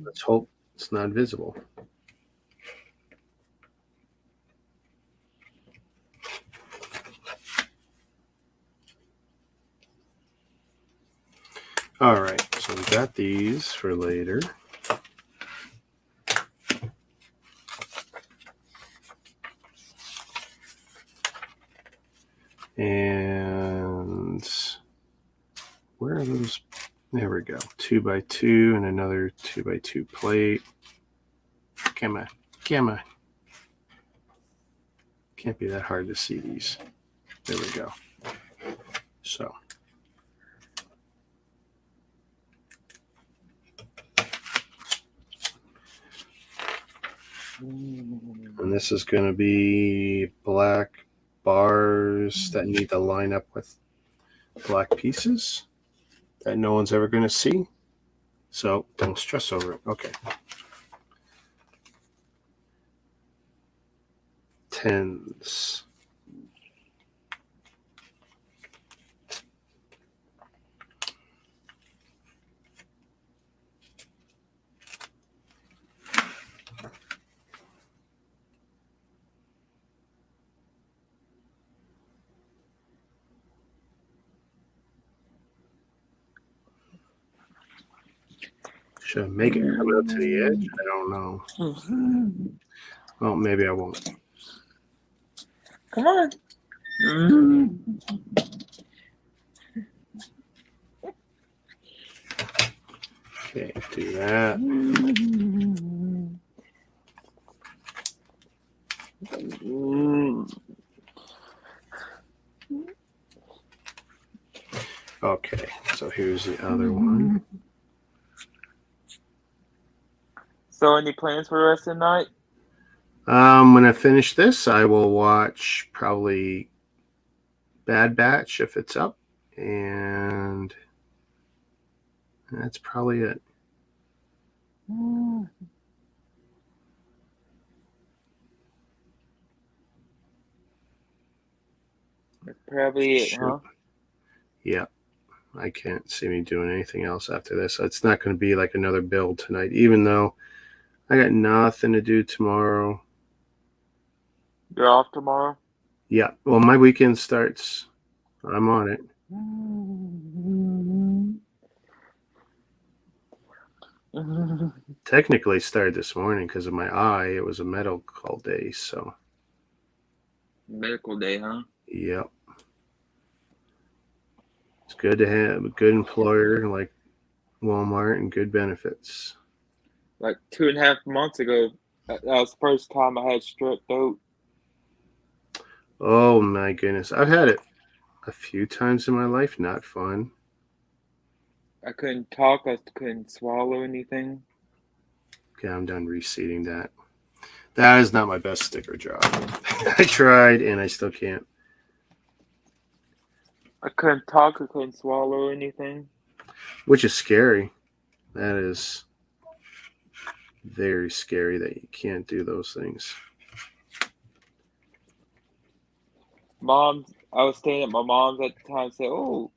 Let's hope it's not visible. All right, so we got these for later. And where are those? There we go. 2x2 and another 2x2 plate. Come on. Can't be that hard to see these. There we go. So. And this is going to be black bars that need to line up with black pieces that no one's ever going to see. So don't stress over it. Okay. 10s. Should I make it come out to the edge? I don't know. Well, maybe I won't. Come on. Okay, do that. Okay, so here's the other one. So, any plans for the rest of the night? When I finish this, I will watch probably Bad Batch if it's up, and that's probably it. That's probably it, huh? Yeah. I can't see me doing anything else after this. It's not going to be like another build tonight, even though I got nothing to do tomorrow. You're off tomorrow? Yeah. Well, my weekend starts. I'm on it. Technically started this morning because of my eye. It was a medical day, so Medical day, huh? yep. It's good to have a good employer like Walmart and good benefits. Like 2.5 months ago, that was the first time I had strep throat. Oh my goodness. I've had it a few times in my life. Not fun. I couldn't talk. I couldn't swallow anything. Okay, I'm done reseating that. That is not my best sticker job. I tried and I still can't. I couldn't talk. I couldn't swallow anything. Which is scary. That is very scary that you can't do those things. I was staying at my mom's at the time. Said, "Oh,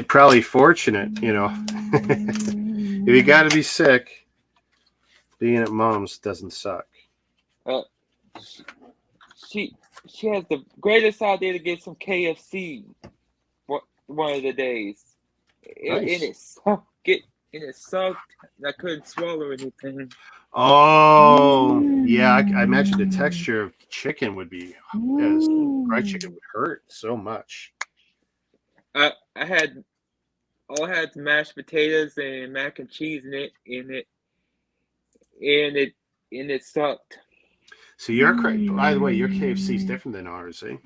Probably fortunate, you know. If you got to be sick, being at mom's doesn't suck. uh, she has the greatest idea to get some KFC one of the days, Nice. and it sucked. And I couldn't swallow anything. Oh, yeah. I imagine the texture of chicken would be, as fried chicken would hurt so much. I had all I had mashed potatoes and mac and cheese and it sucked. So by the way, your KFC is different than ours, eh?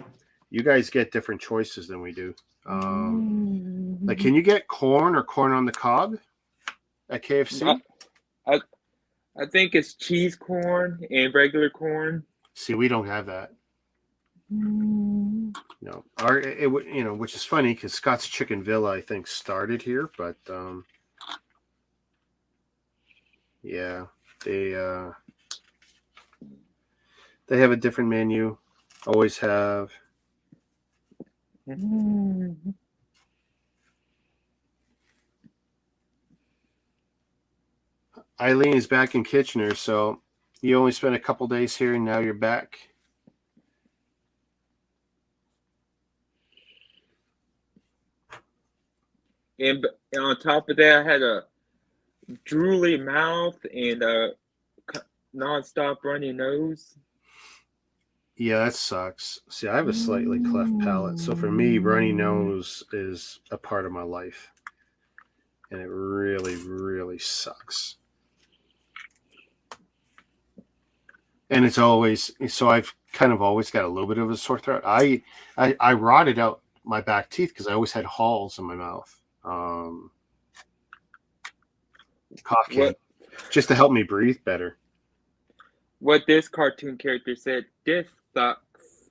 You guys get different choices than we do. Like, can you get corn or corn on the cob at KFC? I I think it's cheese corn and regular corn. See, we don't have that. No, which is funny because Scott's Chicken Villa, I think, started here, but yeah, they have a different menu. Always have. Eileen is back in Kitchener, so you only spent a couple days here, and now you're back. And on top of that, I had a drooly mouth and a nonstop runny nose. Yeah, that sucks. See, I have a slightly cleft palate, so for me, runny nose is a part of my life, and it really, really sucks. And it's always so. I've kind of always got a little bit of a sore throat. I rotted out my back teeth because I always had halls in my mouth. Coughing just to help me breathe better. What this cartoon character said, this sucks.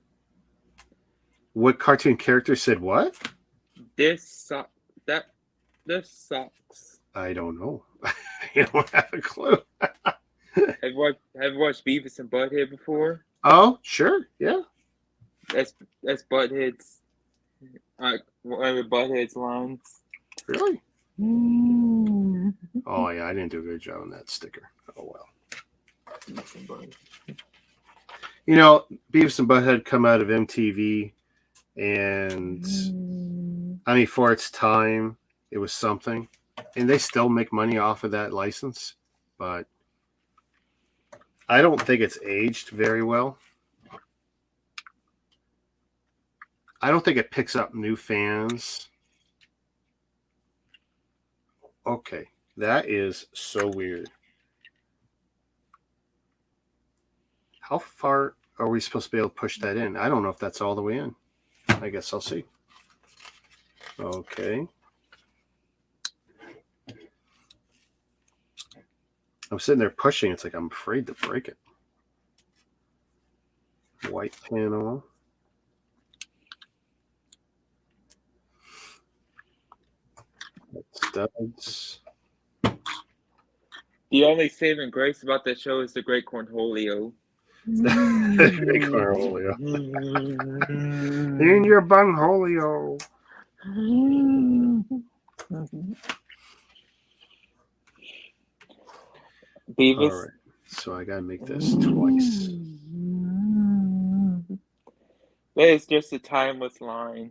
What cartoon character said what? This sucks. This sucks. I don't know. I don't have a clue. Have you watched Beavis and Butthead before? Oh, sure, yeah. That's Butthead's one of the Butthead's lines. Really? Oh yeah, I didn't do a good job on that sticker. Oh well. You know, Beavis and Butthead come out of MTV, and I mean, for its time, it was something, and they still make money off of that license, but I don't think it's aged very well. I don't think it picks up new fans. Okay, that is so weird. How far are we supposed to be able to push that in? I don't know if that's all the way in. I guess I'll see. Okay. I'm sitting there pushing. It's like I'm afraid to break it. White panel. Studs. The only saving grace about that show is the Great Cornholio. Great Cornholio. In your bungholio. Beavis. All right. So I gotta make this twice. That is just a timeless line.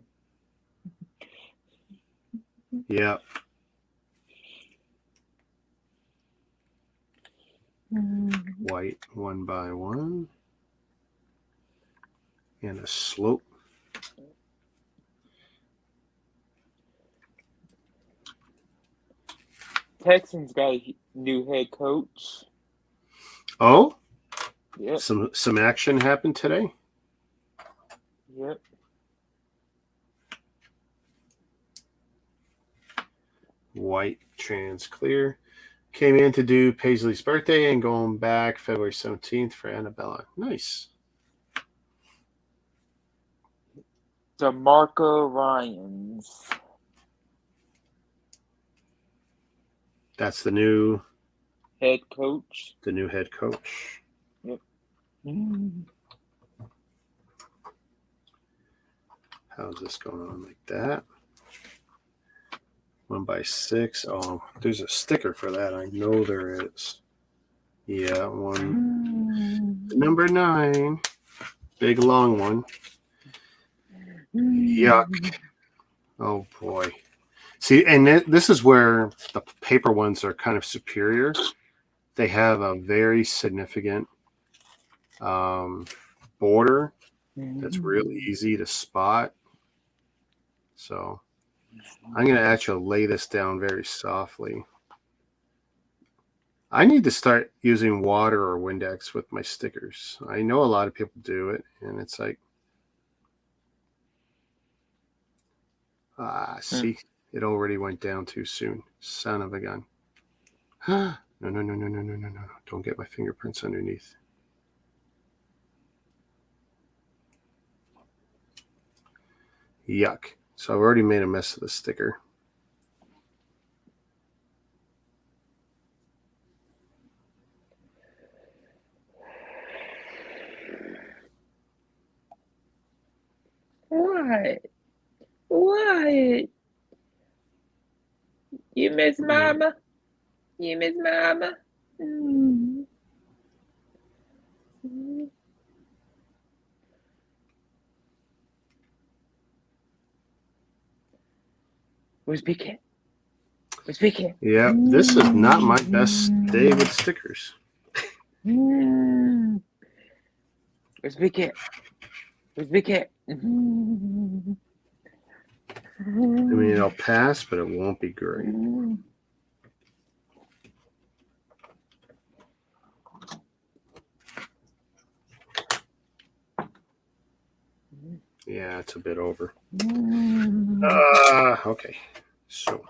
Yeah. White 1 by 1. And a slope. Texans got a new head coach. Oh? Yep. Some action happened today? Yep. White trans clear. Came in to do Paisley's birthday and going back February 17th for Annabella. Nice. DeMarco Ryans. That's the new head coach. The new head coach. Yep. How's this going on like that? 1 by 6. Oh, there's a sticker for that. I know there is. Yeah, one. Number 9. Big long one. Yuck. Oh boy. See, and this is where the paper ones are kind of superior. They have a very significant border that's really easy to spot. So I'm going to actually lay this down very softly. I need to start using water or Windex with my stickers. I know a lot of people do it, and it's like, see, it already went down too soon. Son of a gun. No. Don't get my fingerprints underneath. Yuck. So I've already made a mess of the sticker. What? You miss mama? You miss mama? Where's Big Cat? Where's Big Cat? Yeah, this is not my best day with stickers. Where's Big Cat? Where's Big Cat? I mean, it'll pass, but it won't be great. Yeah, it's a bit over. Okay. So.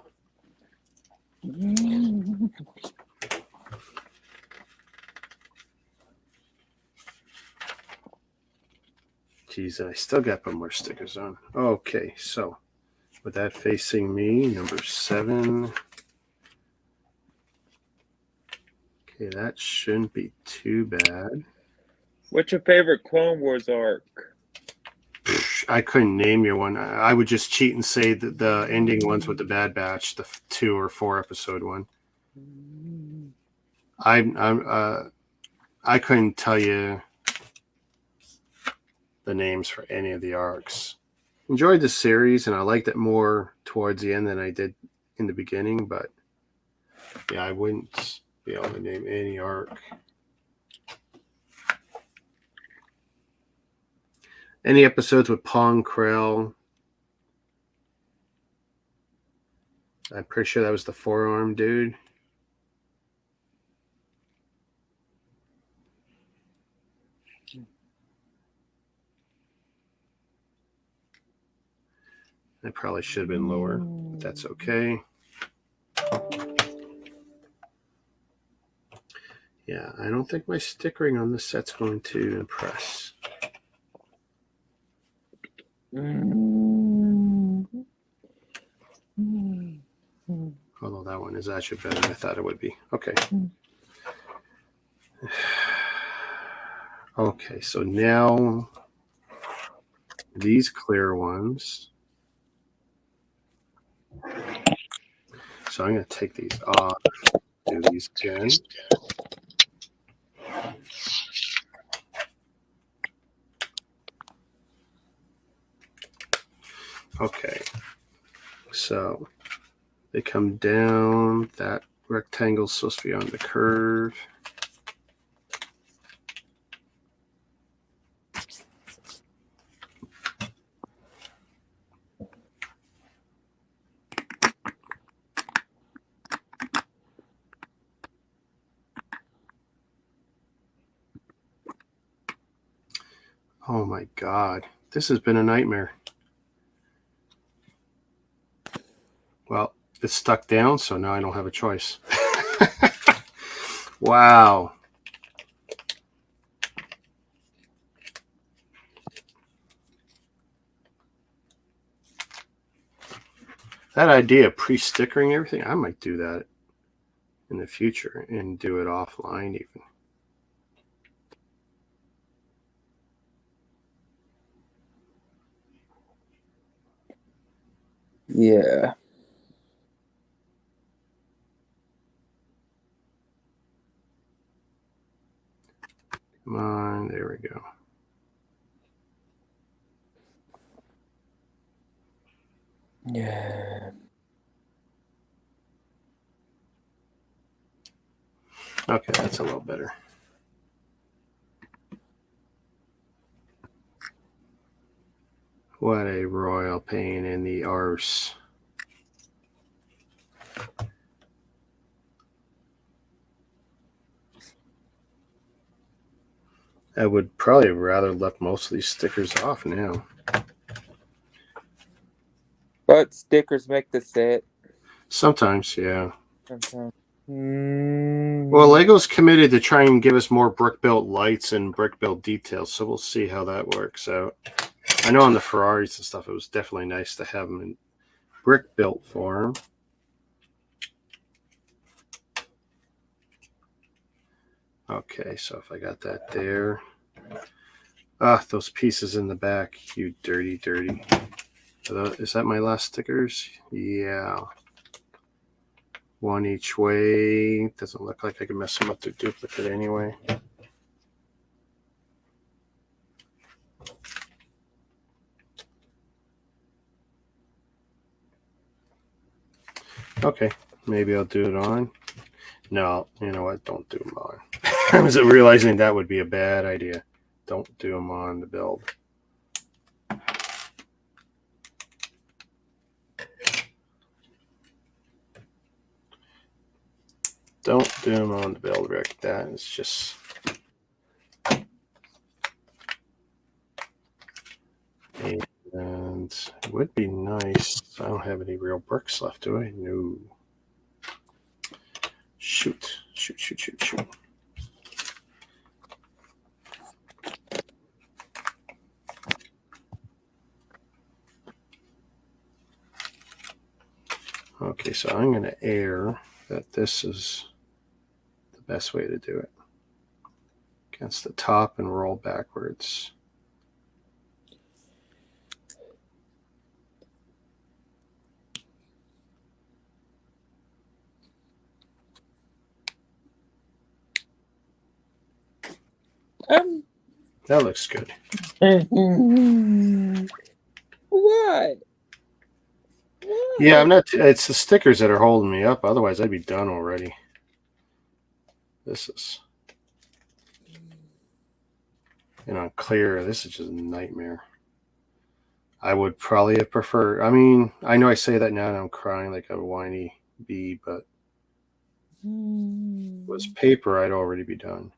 Geez, I still got to put more stickers on. Okay, so with that facing me, number 7. Okay, that shouldn't be too bad. What's your favorite Clone Wars arc? I couldn't name you one. I would just cheat and say that the ending ones with the Bad Batch, the 2 or 4 episode one. I couldn't tell you the names for any of the arcs. Enjoyed the series, and I liked it more towards the end than I did in the beginning, but yeah, I wouldn't be able to name any arc. Any episodes with Pong Krell? I'm pretty sure that was the forearm dude. That probably should have been lower, but that's okay. Yeah, I don't think my stickering on this set's going to impress. Although that one is actually better than I thought it would be. Okay. Okay, so now these clear ones. So I'm going to take these off, do these again. Okay, so they come down. That rectangle's supposed to be on the curve. Oh my God. This has been a nightmare. Well, it's stuck down, so now I don't have a choice. Wow. That idea of pre-stickering everything, I might do that in the future and do it offline even. Yeah. Come on, there we go. Yeah. Okay, that's a little better. What a royal pain in the arse. I would probably rather left most of these stickers off now. But stickers make the set. Sometimes, yeah. Sometimes. Well, Lego's committed to try and give us more brick-built lights and brick-built details, so we'll see how that works out. I know on the Ferraris and stuff, it was definitely nice to have them in brick-built form. Okay, so if I got that there. Ah, those pieces in the back, you dirty. Is that my last stickers? Yeah. One each way. Doesn't look like I can mess them up to duplicate anyway. Okay, maybe I'll do it on. No, you know what? Don't do them on. I was realizing that would be a bad idea. Don't do them on the build. Don't do them on the build, Rick. That is just... And it would be nice. I don't have any real bricks left, do I? No. Shoot. Okay, so I'm going to err that this is the best way to do it. Against the top and roll backwards. That looks good. What? Yeah, I'm not. It's the stickers that are holding me up. Otherwise, I'd be done already. This is, clear. This is just a nightmare. I would probably have preferred. I mean, I know I say that now and I'm crying like a whiny bee, but if it was paper, I'd already be done.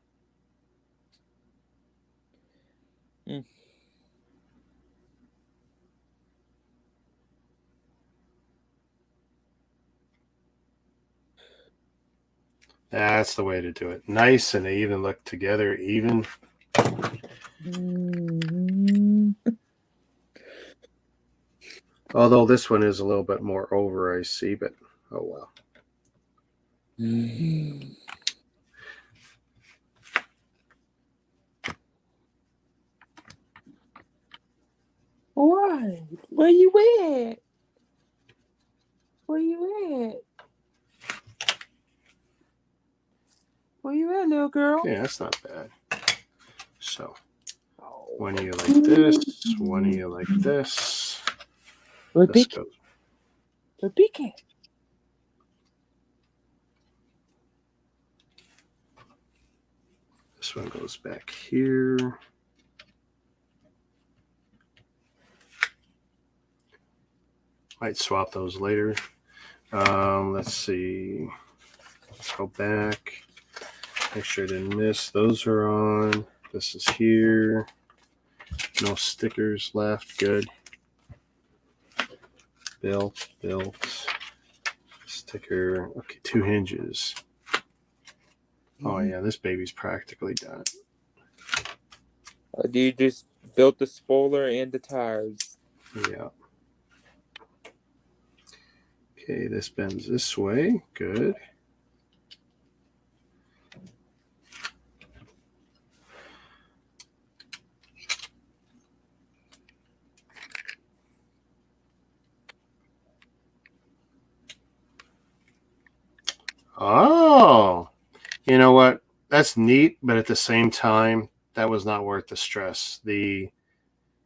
That's the way to do it. Nice, and they even look together even. Although this one is a little bit more over, I see, but oh well. Why? Where you at? Where you at? Where you at, little girl? Yeah, that's not bad. So, one of you like this, one of you like this. Rebecca. This one goes back here. Might swap those later. Let's see. Let's go back. Make sure I didn't miss. Those are on. This is here. No stickers left. Good. Built. Sticker. Okay, 2 hinges. Oh yeah, this baby's practically done. Do you just built the spoiler and the tires? Yeah. Okay, this bends this way. Good. Oh, you know what? That's neat, but at the same time, that was not worth the stress. The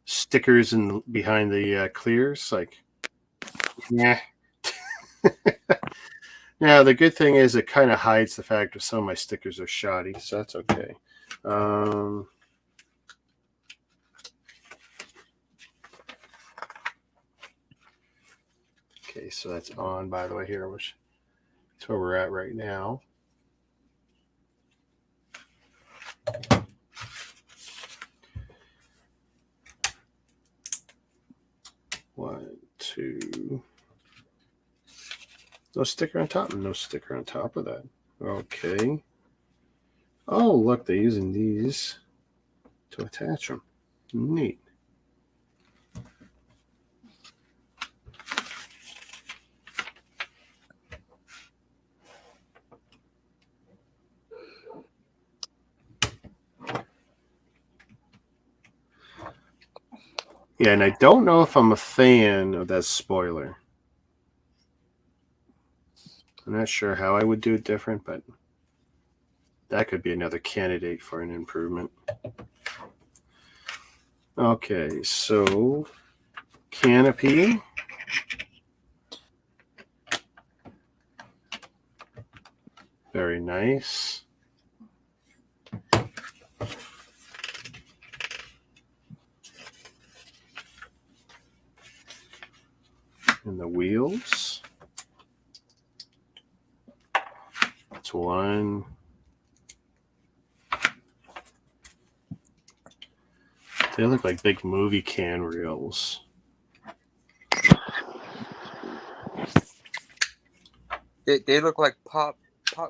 stickers in behind the clears, like, yeah. Now the good thing is it kind of hides the fact that some of my stickers are shoddy, so that's okay. Okay, so that's on. By the way, here, which that's where we're at right now. One, two. No sticker on top. No sticker on top of that. Okay. Oh, look, they're using these to attach them. Neat. Yeah, and I don't know if I'm a fan of that spoiler. I'm not sure how I would do it different, but that could be another candidate for an improvement. Okay, so canopy. Very nice. And the wheels. That's one. They look like big movie can reels. They look like pop. I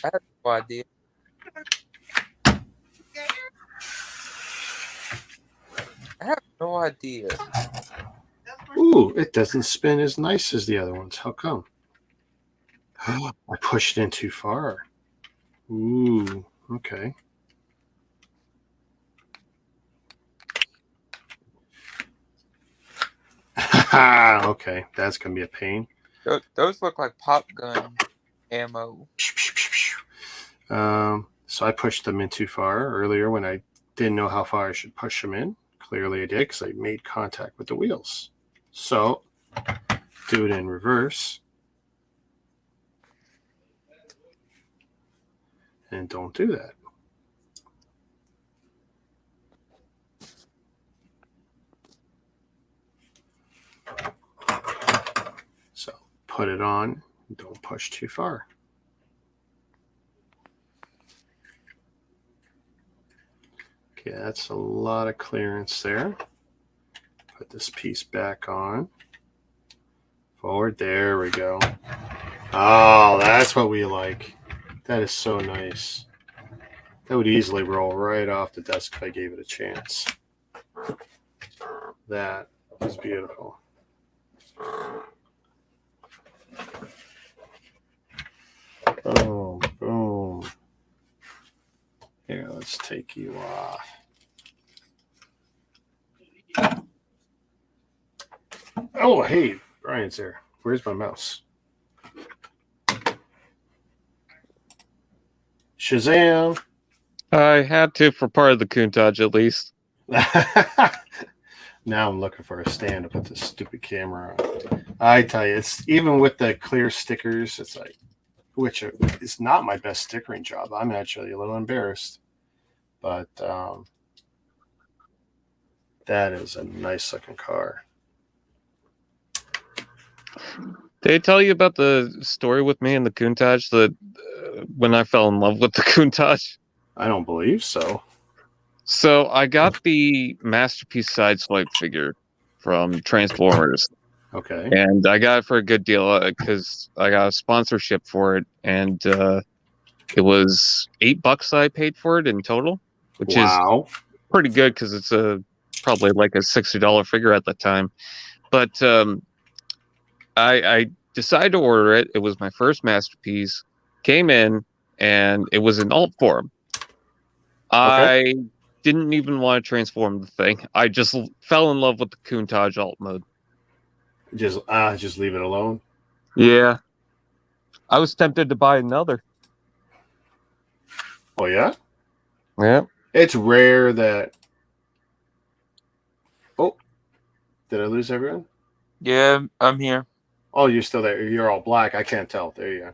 have no idea. I have no idea. Ooh, it doesn't spin as nice as the other ones. How come? I pushed in too far. Ooh, okay. Okay, that's going to be a pain. Those look like pop gun ammo. So I pushed them in too far earlier when I didn't know how far I should push them in. Clearly I did because I made contact with the wheels. So do it in reverse. And don't do that. So put it on. Don't push too far. Okay, that's a lot of clearance there. Put this piece back on. Forward. There we go. Oh, that's what we like. That is so nice. That would easily roll right off the desk if I gave it a chance. That is beautiful. Boom, boom. Here, let's take you off. Oh, hey, Brian's there. Where's my mouse? Shazam! I had to for part of the Countach at least. Now I'm looking for a stand to put this stupid camera on. I tell you, it's even with the clear stickers, it's like, which is not my best stickering job. I'm actually a little embarrassed, but that is a nice looking car. Did I tell you about the story with me and the Countach that when I fell in love with the Countach? I don't believe so. So I got the Masterpiece Sideswipe figure from Transformers, Okay. and I got it for a good deal because I got a sponsorship for it, and it was $8 I paid for it in total, which is Wow. pretty good because it's probably like a $60 figure at the time. But I decided to order it. It was my first Masterpiece. Came in, and it was in alt form. Okay. I didn't even want to transform the thing. I just fell in love with the Countach alt mode. Just leave it alone. Yeah. I was tempted to buy another. Oh yeah. Yeah. It's rare that. Oh, did I lose everyone? Yeah, I'm here. Oh, you're still there. You're all black. I can't tell. There you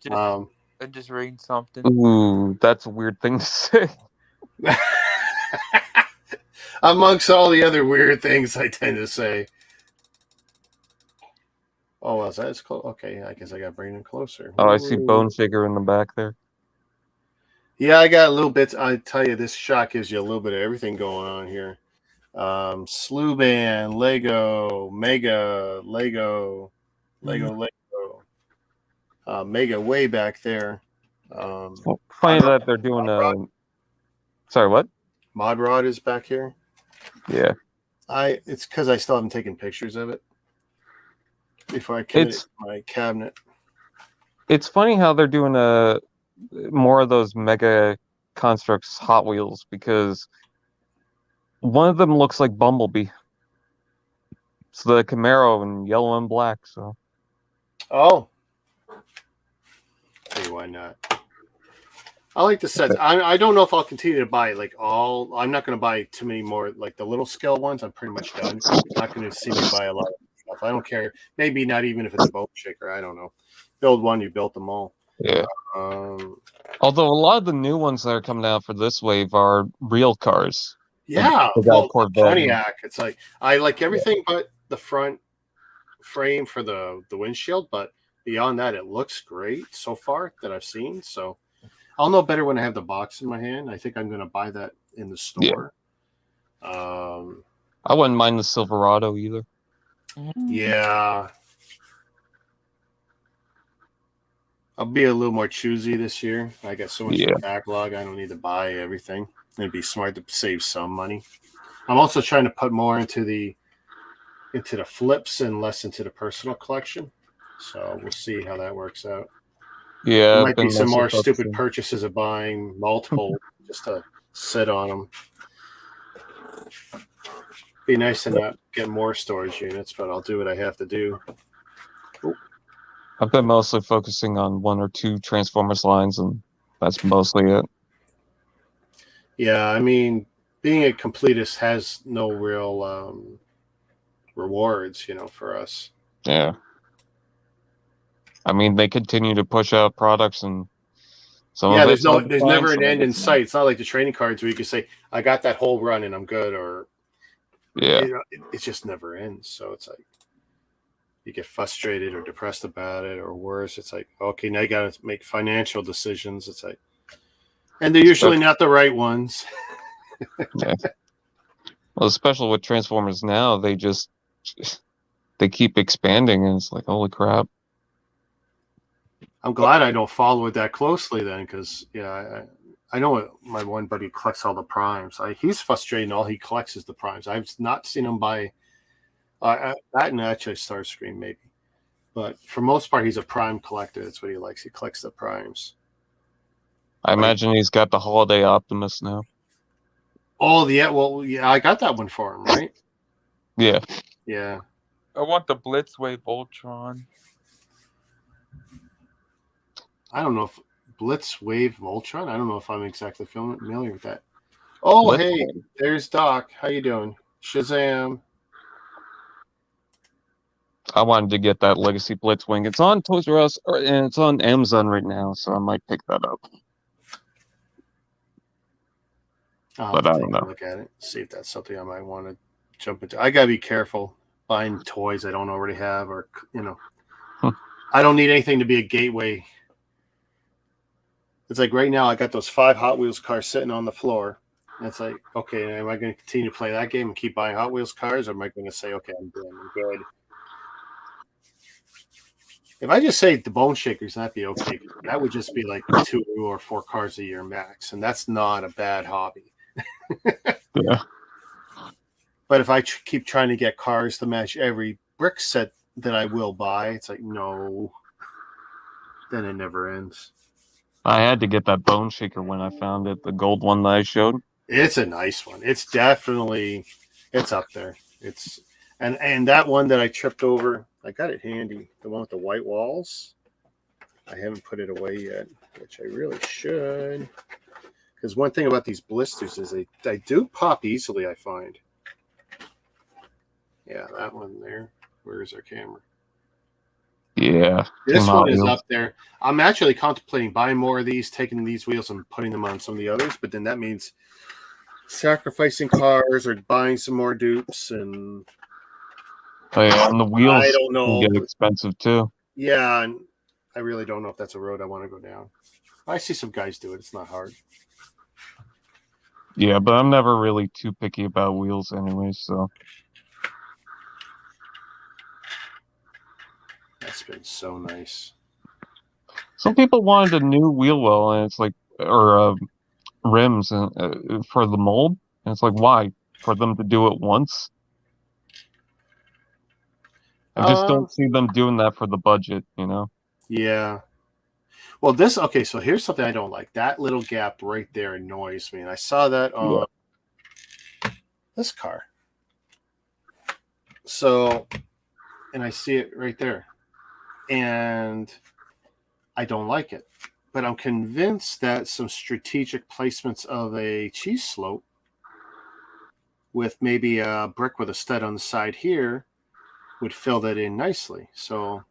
go. I just reading something. Ooh, that's a weird thing to say. Amongst all the other weird things I tend to say. Oh, well, that's close. Okay, I guess I got to bring it closer. Oh, I see Bone Figure in the back there. Yeah, I got a little bit. I tell you, this shot gives you a little bit of everything going on here. Slew Band, Lego, Mega, Lego, Lego, Mega way back there. Funny that they're doing a. Sorry, what? Mod Rod is back here. Yeah. It's because I still haven't taken pictures of it before I commit it to my cabinet. It's funny how they're doing more of those Mega Constructs Hot Wheels because one of them looks like Bumblebee. It's the Camaro in yellow and black. So. Oh. Hey, why not? I like the sets. I don't know if I'll continue to buy like all. I'm not going to buy too many more like the little scale ones. I'm pretty much done. You're not going to see me buy a lot of stuff. I don't care. Maybe not even if it's a bone shaker. I don't know. Build one, you built them all. Yeah. Although a lot of the new ones that are coming out for this wave are real cars. Yeah, well, the Pontiac. It's like I like everything but the front frame for the windshield, but beyond that, it looks great so far that I've seen. So I'll know better when I have the box in my hand. I think I'm going to buy that in the store. Yeah. I wouldn't mind the Silverado either. Yeah. I'll be a little more choosy this year. I got so much backlog. I don't need to buy everything. It'd be smart to save some money. I'm also trying to put more into the flips and less into the personal collection. So we'll see how that works out. Yeah, there might be some more stupid purchases of buying multiple just to sit on them. Be nice to not get more storage units, but I'll do what I have to do. Ooh. I've been mostly focusing on one or two Transformers lines, and that's mostly it. Yeah, I mean, being a completist has no real rewards, for us. Yeah. I mean, they continue to push out products, and there's never an end in sight. It's not like the trading cards where you can say, "I got that whole run and I'm good," or it just never ends. So it's like you get frustrated or depressed about it, or worse, it's like, okay, now you got to make financial decisions. It's like, and they're usually not the right ones. Yeah. Well, especially with Transformers now, they keep expanding, and it's like, holy crap. I'm glad I don't follow it that closely then, because I know my one buddy collects all the primes. He's frustrated. All he collects is the primes. I've not seen him buy that, and actually Starscream maybe, but for most part, he's a prime collector. That's what he likes. He collects the primes. I imagine he's got the Holiday Optimus now. Oh yeah, I got that one for him, right? Yeah. Yeah. I want the Blitzwave Ultron. I don't know if Blitzwave Voltron. I don't know if I'm exactly familiar with that. Oh, hey, there's Doc. How you doing? Shazam. I wanted to get that Legacy Blitzwing. It's on Toys R Us, and it's on Amazon right now, so I might pick that up. But I don't know. Look at it. See if that's something I might want to jump into. I gotta be careful buying toys I don't already have, or I don't need anything to be a gateway. It's like right now I got those 5 Hot Wheels cars sitting on the floor. And it's like, okay, am I going to continue to play that game and keep buying Hot Wheels cars, or am I going to say, okay, I'm done, I'm good? If I just say the Bone Shakers, that'd be okay. That would just be like 2 or 4 cars a year max, and that's not a bad hobby. Yeah. But if I keep trying to get cars to match every brick set that I will buy, it's like, no, then it never ends. I had to get that bone shaker when I found it, the gold one that I showed. It's a nice one. It's definitely, it's up there. It's and that one that I tripped over, I got it handy. The one with the white walls. I haven't put it away yet, which I really should. Because one thing about these blisters is they do pop easily, I find. Yeah, that one there. Where's our camera? Yeah. This Hot one is Wheels. up there. I'm actually contemplating buying more of these, taking these wheels and putting them on some of the others, but then that means sacrificing cars or buying some more dupes, and Oh, yeah, and the wheels I don't know. can get expensive too. Yeah, and I really don't know if that's a road I want to go down. I see some guys do it. It's not hard. Yeah, but I'm never really too picky about wheels anyway, so. That's been so nice. Some people wanted a new wheel well, and it's like, or rims for the mold, and it's like, why? For them to do it once? I just don't see them doing that for the budget, you know? Yeah. Well, this, okay, so here's something I don't like. That little gap right there annoys me. And I saw that on this car. So, and I see it right there. And I don't like it. But I'm convinced that some strategic placements of a cheese slope with maybe a brick with a stud on the side here would fill that in nicely. So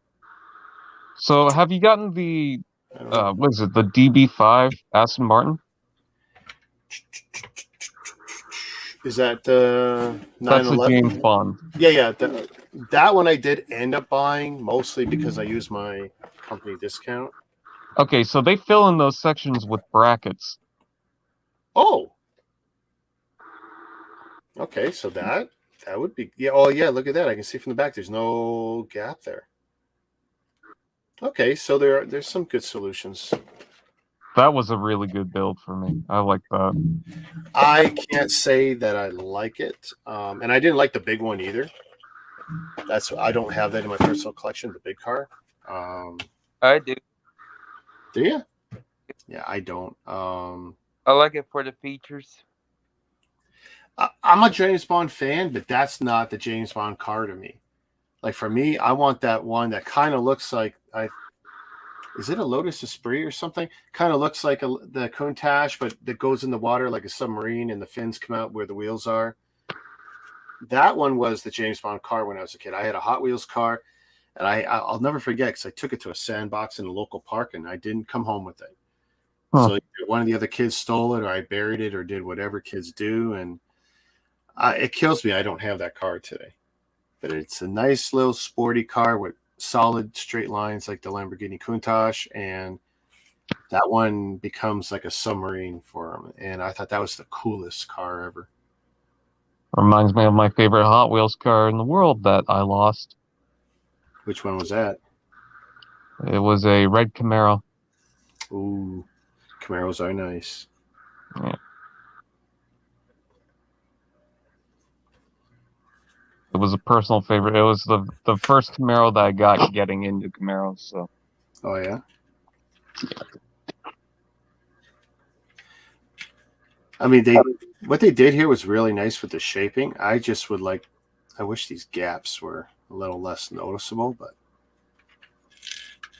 have you gotten the, I don't know. what is it, the DB5 Aston Martin? Is that the That's a 911? James Bond. Yeah. That one I did end up buying, mostly because I used my company discount. Okay, so they fill in those sections with brackets. Oh. Okay, so that would be, yeah. Oh yeah, look at that. I can see from the back there's no gap there. Okay, so there's some good solutions. That was a really good build for me. I like that. I can't say that I like it, and I didn't like the big one either. I don't have that in my personal collection, the big car. I do. Do you? Yeah, I don't. I like it for the features. I'm a James Bond fan, but that's not the James Bond car to me. Like for me, I want that one that kind of looks like is it a Lotus Esprit or something? Kind of looks like the Countach, but that goes in the water like a submarine, and the fins come out where the wheels are. That one was the James Bond car when I was a kid. I had a Hot Wheels car, and I'll never forget because I took it to a sandbox in a local park, and I didn't come home with it. Huh. So one of the other kids stole it, or I buried it, or did whatever kids do, and it kills me I don't have that car today. But it's a nice little sporty car with solid straight lines like the Lamborghini Countach, and that one becomes like a submarine for him. And I thought that was the coolest car ever. Reminds me of my favorite Hot Wheels car in the world that I lost. Which one was that? It was a red Camaro. Ooh, Camaros are nice. Yeah. It was a personal favorite. It was the first Camaro that I got getting into Camaros. So. Oh yeah. I mean, what they did here was really nice with the shaping. I just would like. I wish these gaps were a little less noticeable, but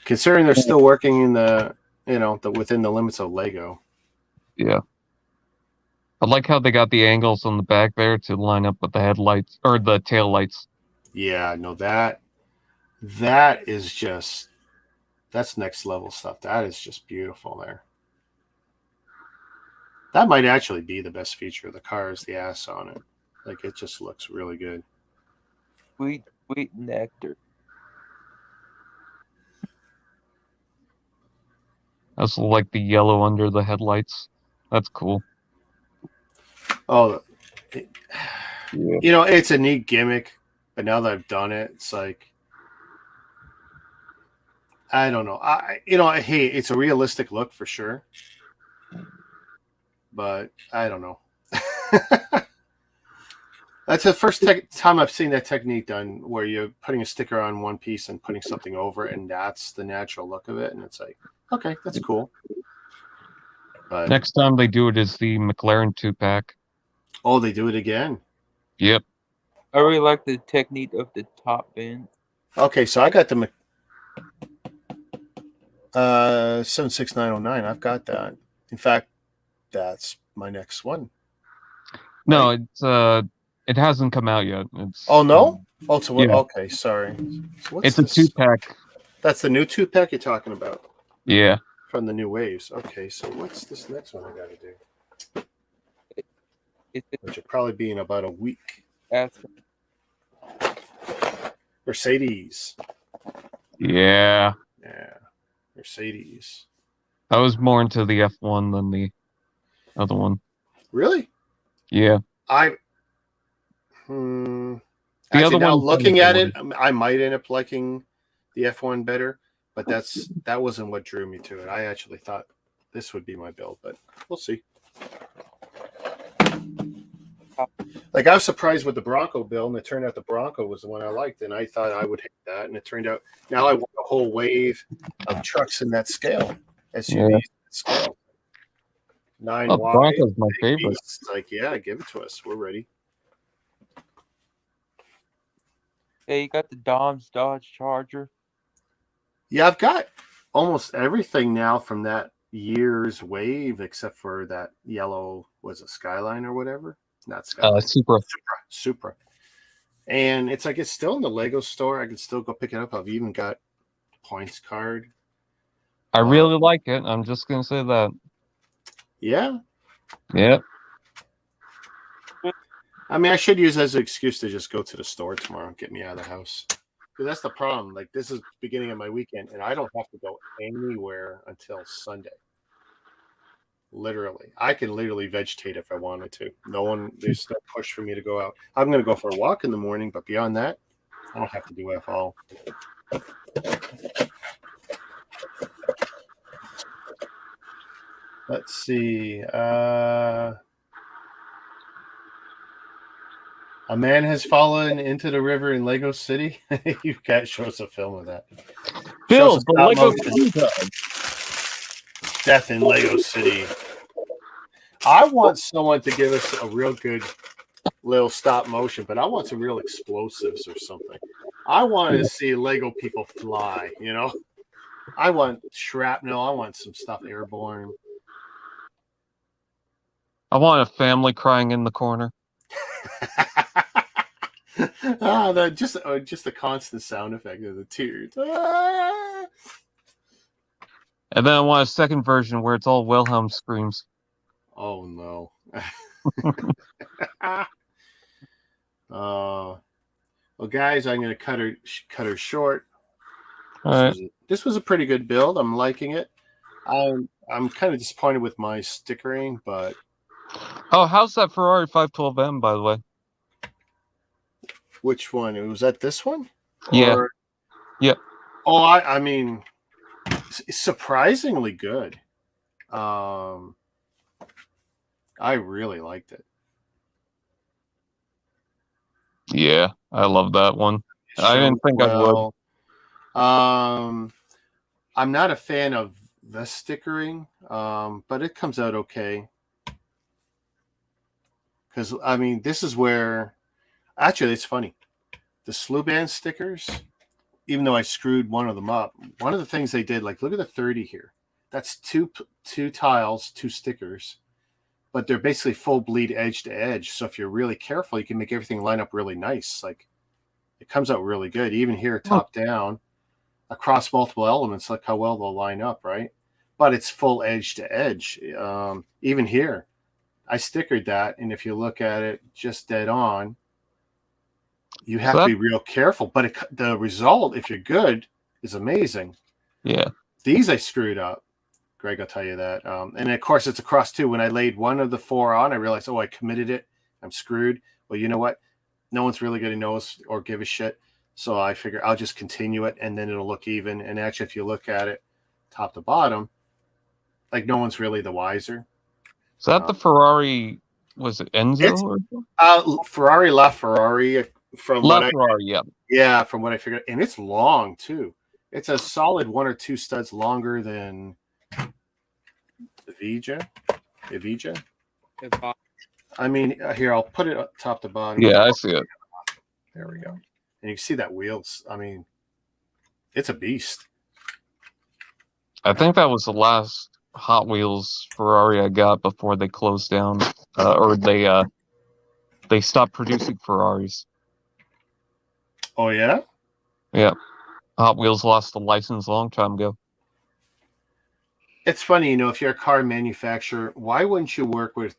considering they're still working in the within the limits of Lego. Yeah. I like how they got the angles on the back there to line up with the headlights or the tail lights. Yeah, no, that is just that's next level stuff. That is just beautiful there. That might actually be the best feature of the car is the ass on it. Like it just looks really good. Sweet nectar. I also like the yellow under the headlights. That's cool. Oh, Yeah. you know, it's a neat gimmick, but now that I've done it, it's like I don't know. Hey, it's a realistic look for sure, but I don't know. That's the first time I've seen that technique done, where you're putting a sticker on one piece and putting something over it, and that's the natural look of it. And it's like, okay, that's cool. But Next time they do it is the McLaren 2-pack. oh, they do it again. Yep. I really like the technique of the top bend. Okay, so I got the 76909. I've got that. In fact, that's my next one. No, Right? it hasn't come out yet. It's Oh no. Oh, so yeah. okay. Sorry. So what's It's a this? 2-pack. That's the new 2-pack you're talking about Yeah. from the new waves. Okay, so what's this next one I got to do? Which will probably be in about a week. Mercedes. Yeah. Yeah, Mercedes. I was more into the F1 than the other one. Really? Yeah. The The Actually, other now one looking at it, I might end up liking the F1 better, but that wasn't what drew me to it. I actually thought this would be my build, but we'll see. Like, I was surprised with the Bronco build, and it turned out the Bronco was the one I liked, and I thought I would hate that, and it turned out now I want a whole wave of trucks in that scale, SUVs in that scale. 9 Oh, wide. Bronco's my favorite. It's like, yeah, give it to us. We're ready. Hey, you got the Dom's Dodge Charger. Yeah, I've got almost everything now from that year's wave, except for that yellow, was it Skyline or whatever? Not Skyline. Supra. And it's like, it's still in the Lego store. I can still go pick it up. I've even got points card. I really like it. I'm just gonna say that. Yeah. Yep. I mean, I should use it as an excuse to just go to the store tomorrow and get me out of the house. Because that's the problem. Like, this is the beginning of my weekend, and I don't have to go anywhere until Sunday. Literally. I can literally vegetate if I wanted to. There's no push for me to go out. I'm going to go for a walk in the morning, but beyond that, I don't have to do F all. Let's see. A man has fallen into the river in Lego City. You guys show us a film of that. Bill, the Lego Countach. Death in Lego City. I want someone to give us a real good little stop motion, but I want some real explosives or something. I want to see Lego people fly, you know? I want shrapnel. I want some stuff airborne. I want a family crying in the corner. Just the constant sound effect of the tears. Ah! And then I want a second version where it's all Wilhelm screams. Oh no. Well, guys, I'm going to cut her short. This was a pretty good build. I'm liking it. I'm kind of disappointed with my stickering, but how's that Ferrari 512M, by the way? which one? Was that this one? Yeah. Yep. Oh, I mean, surprisingly good. I really liked it. Yeah, I love that one. I didn't think I would. I'm not a fan of the stickering, but it comes out okay. Because, I mean, this is where... Actually, it's funny. The slew band stickers, even though I screwed one of them up, one of the things they did, like, look at the 30 here. That's two tiles, 2 stickers, but they're basically full bleed edge to edge. So if you're really careful, you can make everything line up really nice. Like, it comes out really good. Even here, top down, across multiple elements, look how well they'll line up, right? But it's full edge to edge. Even here, I stickered that, and if you look at it just dead on, you have to be real careful. But the result, if you're good, is amazing. Yeah. These I screwed up. Greg, I'll tell you that. And of course, it's a cross too. When I laid one of the 4 on, I realized, I committed it. I'm screwed. Well, you know what? No one's really going to notice or give a shit. So I figure I'll just continue it, and then it'll look even. And actually, if you look at it top to bottom, like no one's really the wiser. Is that the Ferrari? Was it Enzo or something? Ferrari LaFerrari from LaFerrari, yeah, from what I figured, and it's long too. It's a solid 1 or 2 studs longer than the Evija. I mean, here I'll put it up top to bottom. Yeah, I see it. There we go. And you can see that wheels. I mean, it's a beast. I think that was the last Hot Wheels Ferrari I got before they closed down, or they stopped producing Ferraris. Oh yeah? Yeah. Hot Wheels lost the license a long time ago. It's funny, if you're a car manufacturer, why wouldn't you work with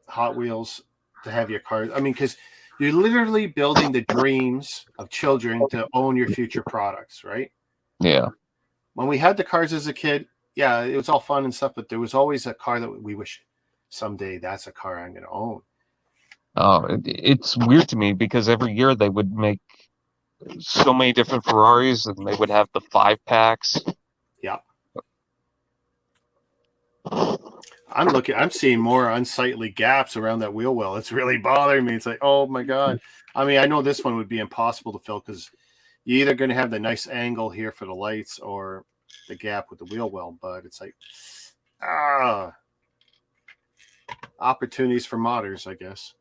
Hot Wheels to have your cars? I mean, because you're literally building the dreams of children to own your future products, right? Yeah. When we had the cars as a kid, yeah, it was all fun and stuff, but there was always a car that we wish someday that's a car I'm going to own. Oh, it's weird to me because every year they would make so many different Ferraris, and they would have the 5-packs. Yeah. I'm seeing more unsightly gaps around that wheel well. It's really bothering me. It's like, oh my God. I mean, I know this one would be impossible to fill because you're either going to have the nice angle here for the lights or the gap with the wheel well, but it's like, opportunities for modders, I guess.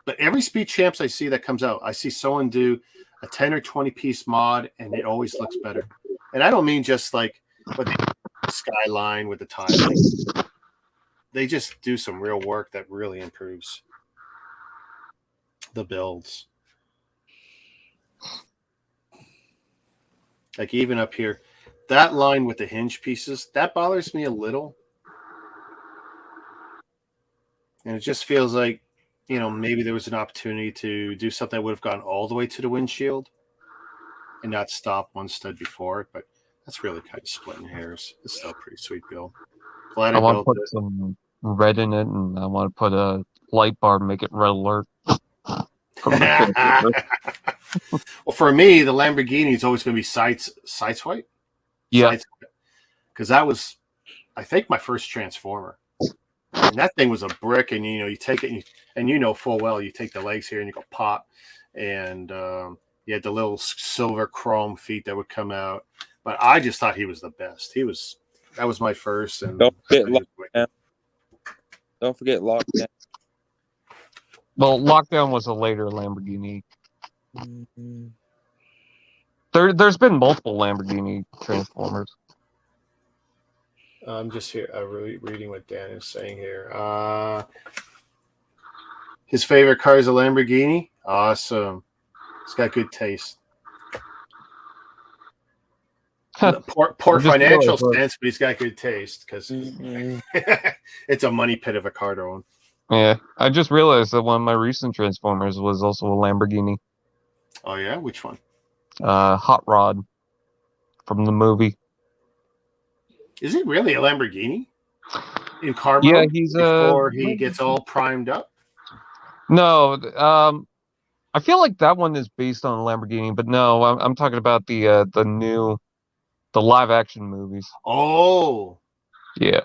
But every Speed Champs I see that comes out, I see someone do a 10 or 20 piece mod, and it always looks better. And I don't mean just like what the skyline with the tile. They just do some real work that really improves the builds. Like even up here, that line with the hinge pieces, that bothers me a little. And it just feels like, maybe there was an opportunity to do something that would have gone all the way to the windshield and not stop one stud before it. But that's really kind of splitting hairs. It's still a pretty sweet build. Glad I want to built put some red in it, and I want to put a light bar, make it red alert. Well, for me, the Lamborghini is always going to be sights white. Yeah. Because that was, I think, my first Transformer. And that thing was a brick, and you take it, and full well, you take the legs here and you go pop, and you had the little silver chrome feet that would come out. But I just thought he was the best. That was my first. And don't forget Lockdown. Well, Lockdown was a later Lamborghini. Mm-hmm. There's been multiple Lamborghini Transformers. I'm just here reading what Dan is saying here. His favorite car is a Lamborghini. Awesome. It's got good taste. Poor financial stance, but he's got good taste because it's a money pit of a car to own. Yeah, I just realized that one of my recent Transformers was also a Lamborghini. Oh yeah, which one? Hot Rod from the movie. Is it really a Lamborghini in car mode? Yeah, he's before he gets all primed up. No, I feel like that one is based on a Lamborghini, but no, I'm talking about the live action movies. Oh, yeah.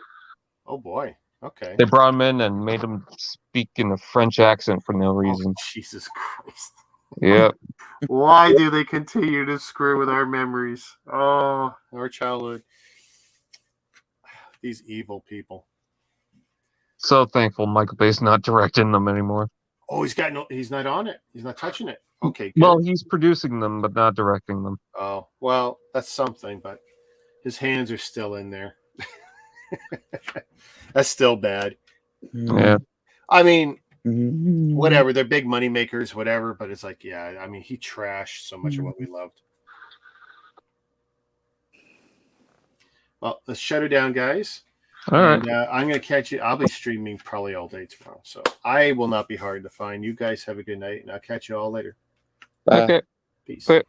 Oh boy. Okay. They brought him in and made him speak in a French accent for no reason. Oh, Jesus Christ. Yeah. Why do they continue to screw with our memories? Oh, our childhood. These evil people. So thankful Michael Bay's not directing them anymore. Oh, he's not on it. He's not touching it. Okay, good. Well, he's producing them, but not directing them. Oh, well, that's something, but his hands are still in there. That's still bad. Yeah. I mean, whatever. They're big money makers, whatever, but it's like, yeah, I mean, he trashed so much of what we loved. Well, let's shut it down, guys. All right. I'm going to catch you. I'll be streaming probably all day tomorrow, so I will not be hard to find. You guys have a good night, and I'll catch you all later. Bye. Okay. Peace. Bye.